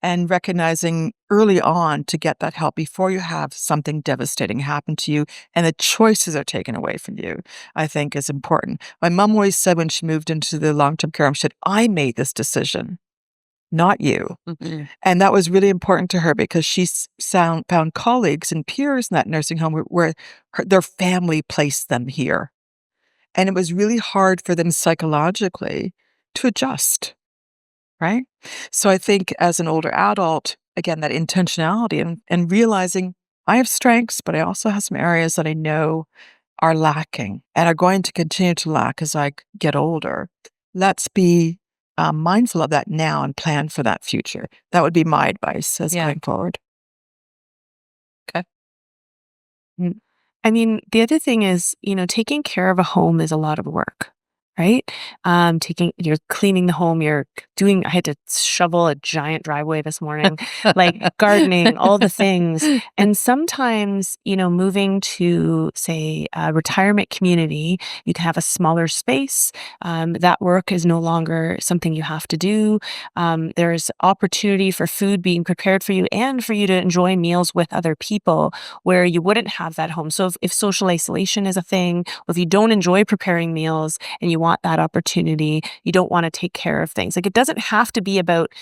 and recognizing early on to get that help before you have something devastating happen to you and the choices are taken away from you, I think is important. My mom always said when she moved into the long-term care home, she said, I made this decision, not you. Mm-hmm. And that was really important to her because she found colleagues and peers in that nursing home where their family placed them here. And it was really hard for them psychologically to adjust. Right? So I think as an older adult, again, that intentionality and realizing I have strengths, but I also have some areas that I know are lacking and are going to continue to lack as I get older. Let's be mindful of that now and plan for that future. That would be my advice as going forward. Okay. I mean, the other thing is, taking care of a home is a lot of work, right? You're cleaning the home, I had to shovel a giant driveway this morning, like gardening, all the things. And sometimes, moving to, say, a retirement community, you can have a smaller space. That work is no longer something you have to do. There's opportunity for food being prepared for you and for you to enjoy meals with other people where you wouldn't have that home. So if social isolation is a thing, or if you don't enjoy preparing meals and you want that opportunity, you don't want to take care of things. Like it doesn't have to be about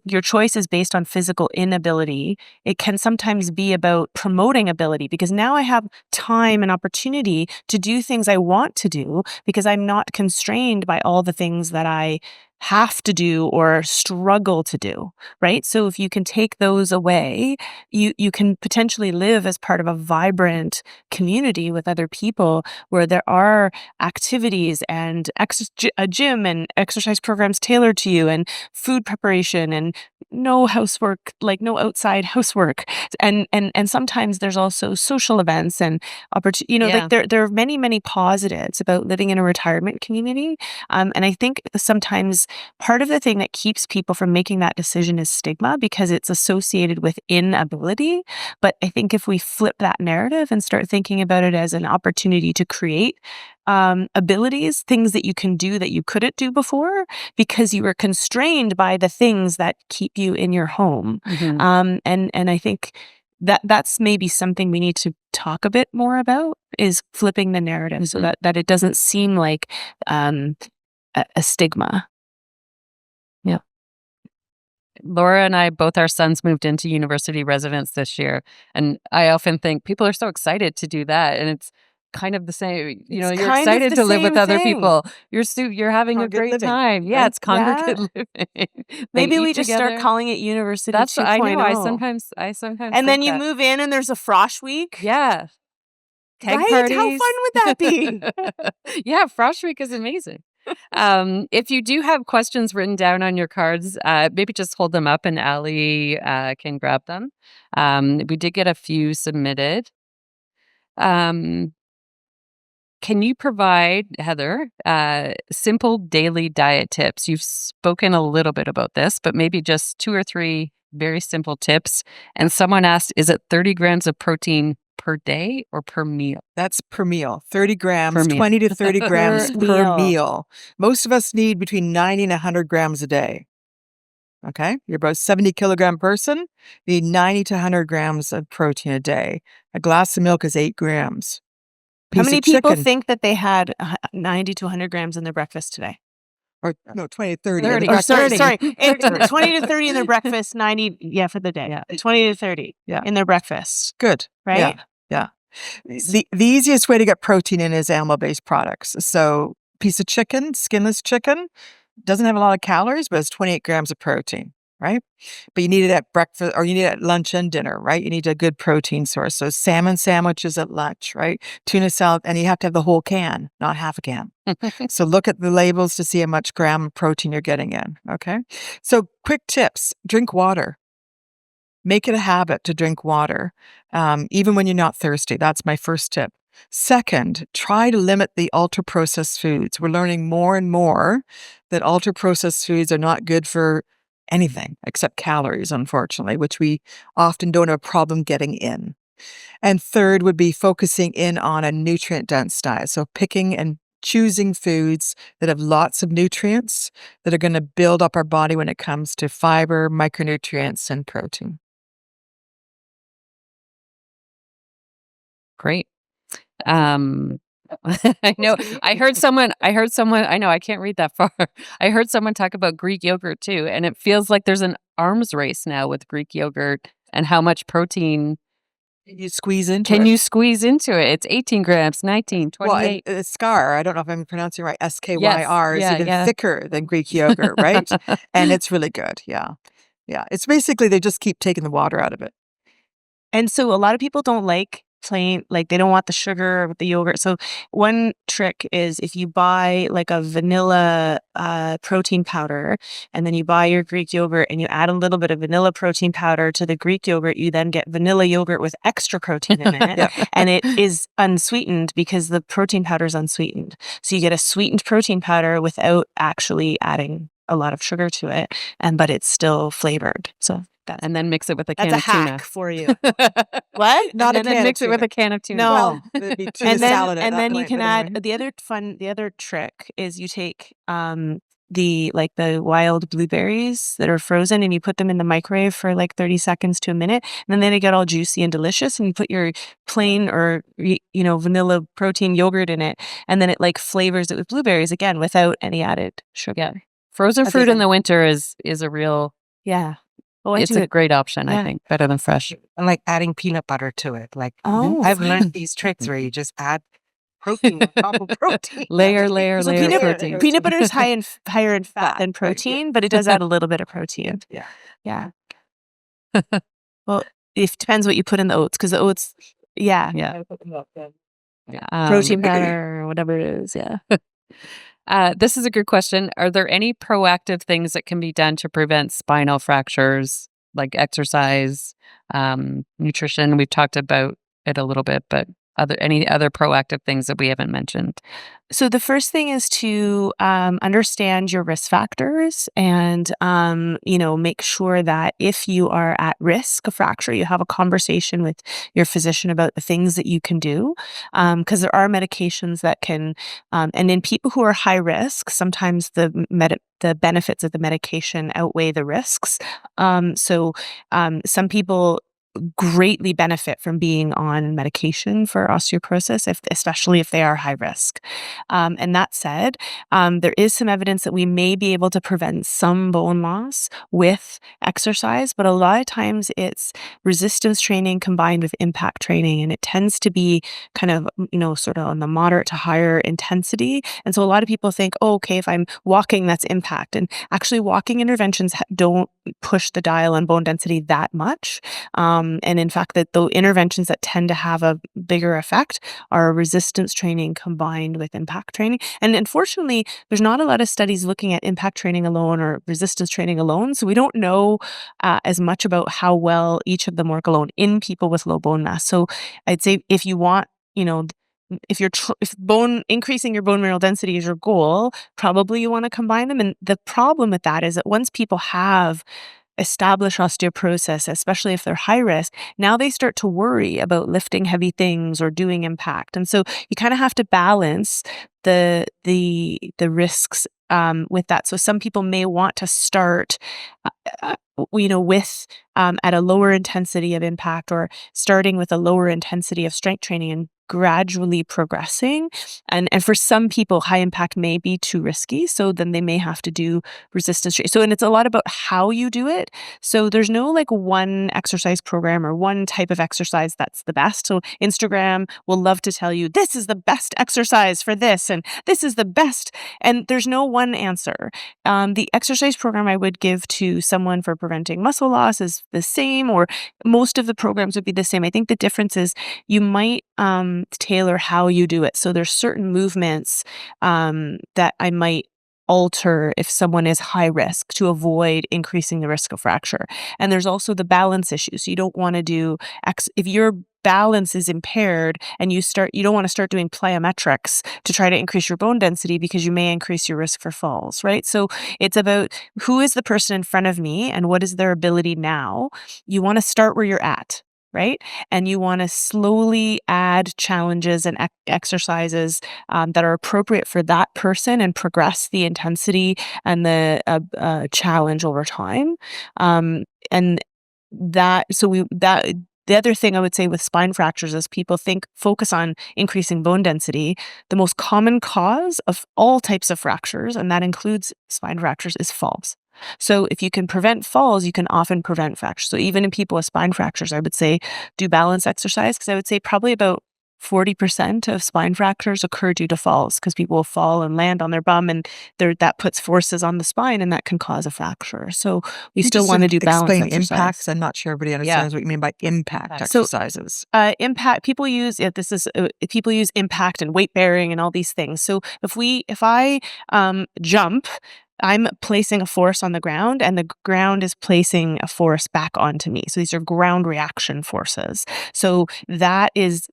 your choice is based on physical inability. It can sometimes be about promoting ability, because now I have time and opportunity to do things I want to do because I'm not constrained by all the things that I have to do or struggle to do, right? So if you can take those away, you can potentially live as part of a vibrant community with other people where there are activities and a gym and exercise programs tailored to you and food preparation and no housework, like no outside housework. And sometimes there's also social events and opportunity, like there are many, many positives about living in a retirement community. And I think sometimes part of the thing that keeps people from making that decision is stigma, because it's associated with inability. But I think if we flip that narrative and start thinking about it as an opportunity to create abilities, things that you can do that you couldn't do before because you were constrained by the things that keep you in your home. Mm-hmm. And I think that's maybe something we need to talk a bit more about, is flipping the narrative so that it doesn't seem like a stigma. Yeah. Lora and I, both our sons moved into university residence this year. And I often think people are so excited to do that. And it's kind of the same, you're excited to live with other people. You're having a great time. Yeah, it's congregate living. Maybe we just start calling it University 2.0. That's what I know. I sometimes and then you move in and there's a frosh week. Yeah. Keg right? parties. How fun would that be? Yeah, frosh week is amazing. If you do have questions written down on your cards, maybe just hold them up and Allie can grab them. We did get a few submitted. Can you provide, Heather, simple daily diet tips? You've spoken a little bit about this, but maybe just 2 or 3 very simple tips. And someone asked, is it 30 grams of protein per day or per meal? That's per meal. 30 grams, Per meal. 20 to 30 grams per meal. meal. Most of us need between 90 and 100 grams a day. Okay? You're about a 70 kilogram person, you need 90 to 100 grams of protein a day. A glass of milk is 8 grams. How many people think that they had 90 to 100 grams in their breakfast today? Or no, 20 to 30. 30. Or Sorry. 20 to 30 in their breakfast, 90, for the day. Yeah. 20 to 30 in their breakfast. Good. Right? Yeah. The easiest way to get protein in is animal-based products. So piece of chicken, skinless chicken, doesn't have a lot of calories, but it's 28 grams of protein, right? But you need it at breakfast, or you need it at lunch and dinner, right? You need a good protein source. So salmon sandwiches at lunch, right? Tuna salad, and you have to have the whole can, not half a can. So look at the labels to see how much gram of protein you're getting in, okay? So quick tips, drink water. Make it a habit to drink water, even when you're not thirsty. That's my first tip. Second, try to limit the ultra-processed foods. We're learning more and more that ultra-processed foods are not good for anything except calories, unfortunately, which we often don't have a problem getting in. And third would be focusing in on a nutrient-dense diet. So picking and choosing foods that have lots of nutrients that are going to build up our body when it comes to fiber, micronutrients, and protein. Great. I know. I heard someone. I know. I can't read that far. I heard someone talk about Greek yogurt too, and it feels like there's an arms race now with Greek yogurt and how much protein You squeeze into can it. you squeeze into it. It's 18 grams, 19, Well, 28. and SCAR, I don't know if I'm pronouncing it right, SKYR is Yeah, even yeah. thicker than Greek yogurt, right? And it's really good. Yeah. Yeah. It's basically they just keep taking the water out of it. And so a lot of people don't like plain, like they don't want the sugar with the yogurt. So one trick is if you buy like a vanilla protein powder, and then you buy your Greek yogurt and you add a little bit of vanilla protein powder to the Greek yogurt, you then get vanilla yogurt with extra protein in it. Yeah. And it is unsweetened because the protein powder is unsweetened. So you get a sweetened protein powder without actually adding a lot of sugar to it, but it's still flavored. So And then mix it with a can that's a of tuna. hack for you. What? Not a And then can of mix it with tuna. a can of tuna. No. Well, it'd be tuna salad at and that then you point, can but add anyway. the other trick is you take the wild blueberries that are frozen and you put them in the microwave for like 30 seconds to a minute, and then they get all juicy and delicious, and you put your plain or vanilla protein yogurt in it, and then it like flavors it with blueberries again without any added sugar. Yeah. Frozen fruit in the winter is a real. Yeah. It's a great option, I Yeah. think, better than fresh. And like adding peanut butter to it. Like Oh. I've learned these tricks where you just add protein on top of protein. Layer So of protein. peanut butter is higher in fat than protein, but it does add a little bit of protein. Yeah. Yeah. Well, it depends what you put in the oats, because the oats, Yeah. protein powder or whatever it is. Yeah. This is a good question. Are there any proactive things that can be done to prevent spinal fractures, like exercise, nutrition? We've talked about it a little bit, but any other proactive things that we haven't mentioned? So the first thing is to understand your risk factors and, make sure that if you are at risk of fracture, you have a conversation with your physician about the things that you can do. Because there are medications that can, and in people who are high risk, sometimes the benefits of the medication outweigh the risks. So some people greatly benefit from being on medication for osteoporosis, especially if they are high risk. And that said, there is some evidence that we may be able to prevent some bone loss with exercise, but a lot of times it's resistance training combined with impact training, and it tends to be kind of, sort of on the moderate to higher intensity. And so a lot of people think, oh, okay, if I'm walking, that's impact. And actually walking interventions don't push the dial on bone density that much. And in fact, that the interventions that tend to have a bigger effect are resistance training combined with impact training. And unfortunately, there's not a lot of studies looking at impact training alone or resistance training alone. So we don't know as much about how well each of them work alone in people with low bone mass. So I'd say if you want, if increasing your bone mineral density is your goal, probably you want to combine them. And the problem with that is that once people have established osteoporosis, especially if they're high risk, now they start to worry about lifting heavy things or doing impact. And so you kind of have to balance the risks with that. So some people may want to start with at a lower intensity of impact, or starting with a lower intensity of strength training and gradually progressing. And for some people, high impact may be too risky. So then they may have to do resistance training. So, and it's a lot about how you do it. So there's no like one exercise program or one type of exercise that's the best. So Instagram will love to tell you, this is the best exercise for this, and this is the best. And there's no one answer. The exercise program I would give to someone for preventing muscle loss is the same, or most of the programs would be the same. I think the difference is you might tailor how you do it. So there's certain movements that I might alter if someone is high risk to avoid increasing the risk of fracture. And there's also the balance issue. So you don't want to do if your balance is impaired and you don't want to start doing plyometrics to try to increase your bone density because you may increase your risk for falls, right? So it's about who is the person in front of me and what is their ability now. You want to start where you're at, right? And you want to slowly add challenges and exercises that are appropriate for that person and progress the intensity and the challenge over time. The other thing I would say with spine fractures is people focus on increasing bone density. The most common cause of all types of fractures, and that includes spine fractures, is falls. So if you can prevent falls, you can often prevent fractures. So even in people with spine fractures, I would say do balance exercise, because I would say probably about 40% of spine fractures occur due to falls, because people will fall and land on their bum, and that puts forces on the spine, and that can cause a fracture. So we still want to do balance explain exercise. impacts. I'm not sure everybody understands what you mean by impact exercises. Impact, people use people use impact and weight bearing and all these things. So if I jump, I'm placing a force on the ground, and the ground is placing a force back onto me. So these are ground reaction forces. So that is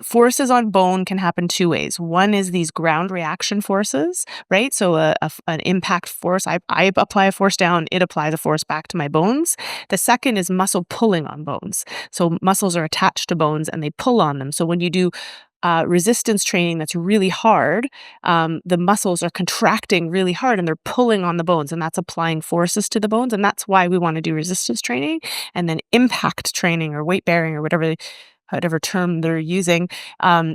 forces on bone can happen two ways. One is these ground reaction forces, right? So an impact force, I apply a force down, it applies a force back to my bones. The second is muscle pulling on bones. So muscles are attached to bones and they pull on them. So when you do resistance training that's really hard, the muscles are contracting really hard and they're pulling on the bones, and that's applying forces to the bones. And that's why we want to do resistance training. And then impact training or weight bearing or whatever term they're using,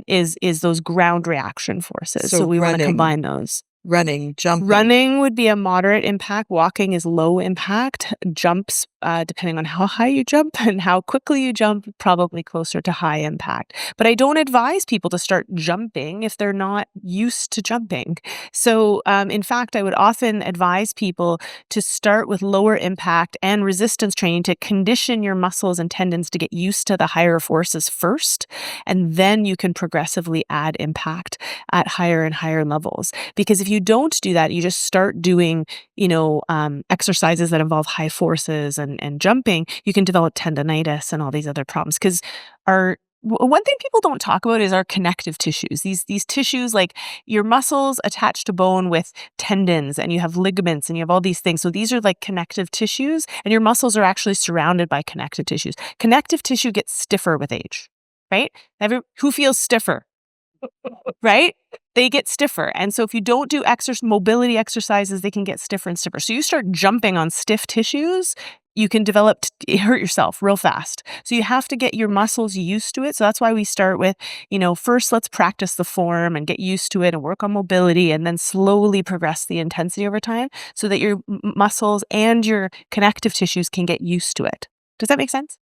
is those ground reaction forces. So we want to combine those. Jumping. Running would be a moderate impact. Walking is low impact. Jumps, depending on how high you jump and how quickly you jump, probably closer to high impact. But I don't advise people to start jumping if they're not used to jumping. So in fact, I would often advise people to start with lower impact and resistance training to condition your muscles and tendons to get used to the higher forces first. And then you can progressively add impact at higher and higher levels. Because if you don't do that, you just start doing, exercises that involve high forces and jumping, you can develop tendonitis and all these other problems. Because one thing people don't talk about is our connective tissues. These tissues, like your muscles attached to bone with tendons, and you have ligaments, and you have all these things. So these are like connective tissues, and your muscles are actually surrounded by connective tissues. Connective tissue gets stiffer with age, right? Who feels stiffer? Right? They get stiffer. And so if you don't do mobility exercises, they can get stiffer and stiffer. So you start jumping on stiff tissues, you can hurt yourself real fast. So you have to get your muscles used to it. So that's why we start with, first let's practice the form and get used to it and work on mobility, and then slowly progress the intensity over time so that your muscles and your connective tissues can get used to it. Does that make sense?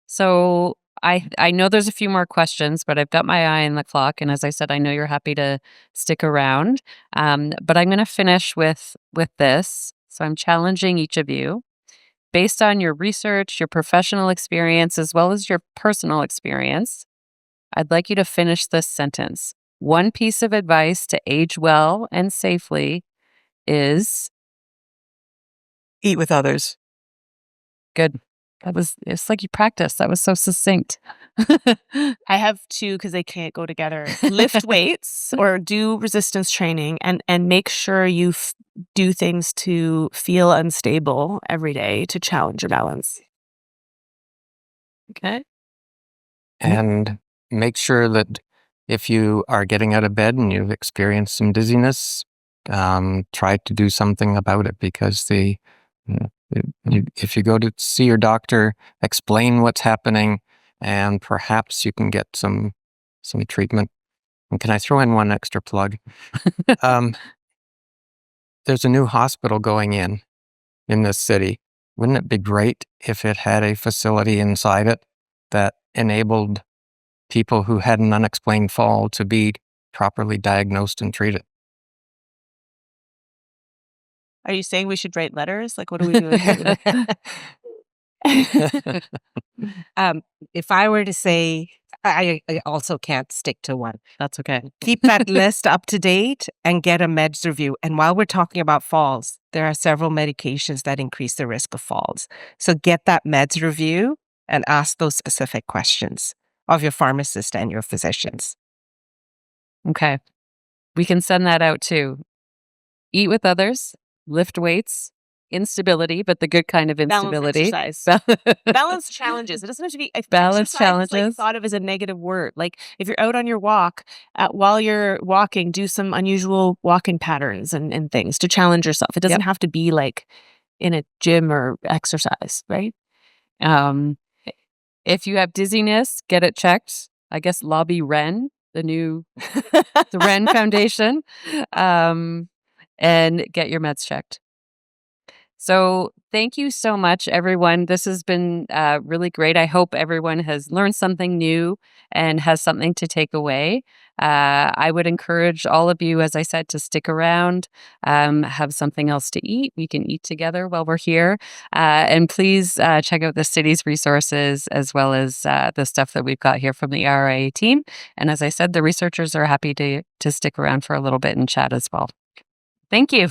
So I know there's a few more questions, but I've got my eye on the clock. And as I said, I know you're happy to stick around. But I'm going to finish with this. So I'm challenging each of you. Based on your research, your professional experience, as well as your personal experience, I'd like you to finish this sentence. One piece of advice to age well and safely is... Eat with others. Good. It's like you practiced. That was so succinct. I have two because they can't go together. Lift weights or do resistance training, and make sure you do things to feel unstable every day to challenge your balance. Okay. And make sure that if you are getting out of bed and you've experienced some dizziness, try to do something about it, because if you go to see your doctor, explain what's happening, and perhaps you can get some treatment. And can I throw in one extra plug? There's a new hospital going in this city. Wouldn't it be great if it had a facility inside it that enabled people who had an unexplained fall to be properly diagnosed and treated? Are you saying we should write letters? Like, what are we doing? If I were to say, I also can't stick to one. That's okay. Keep that list up to date and get a meds review. And while we're talking about falls, there are several medications that increase the risk of falls. So get that meds review and ask those specific questions of your pharmacist and your physicians. Okay. We can send that out too. Eat with others, lift weights, instability, but the good kind of instability. Balance Balance challenges. It doesn't have to be Balance exercise is, like, challenges. thought of as a negative word. Like if you're out on your walk, while you're walking, do some unusual walking patterns and things to challenge yourself. It doesn't have to be like in a gym or exercise, right? If you have dizziness, get it checked. I guess lobby REN, the REN Foundation, and get your meds checked. So thank you so much, everyone. This has been really great. I hope everyone has learned something new and has something to take away. I would encourage all of you, as I said, to stick around, have something else to eat. We can eat together while we're here. And please check out the city's resources as well as the stuff that we've got here from the RIA team. And as I said, the researchers are happy to stick around for a little bit and chat as well. Thank you.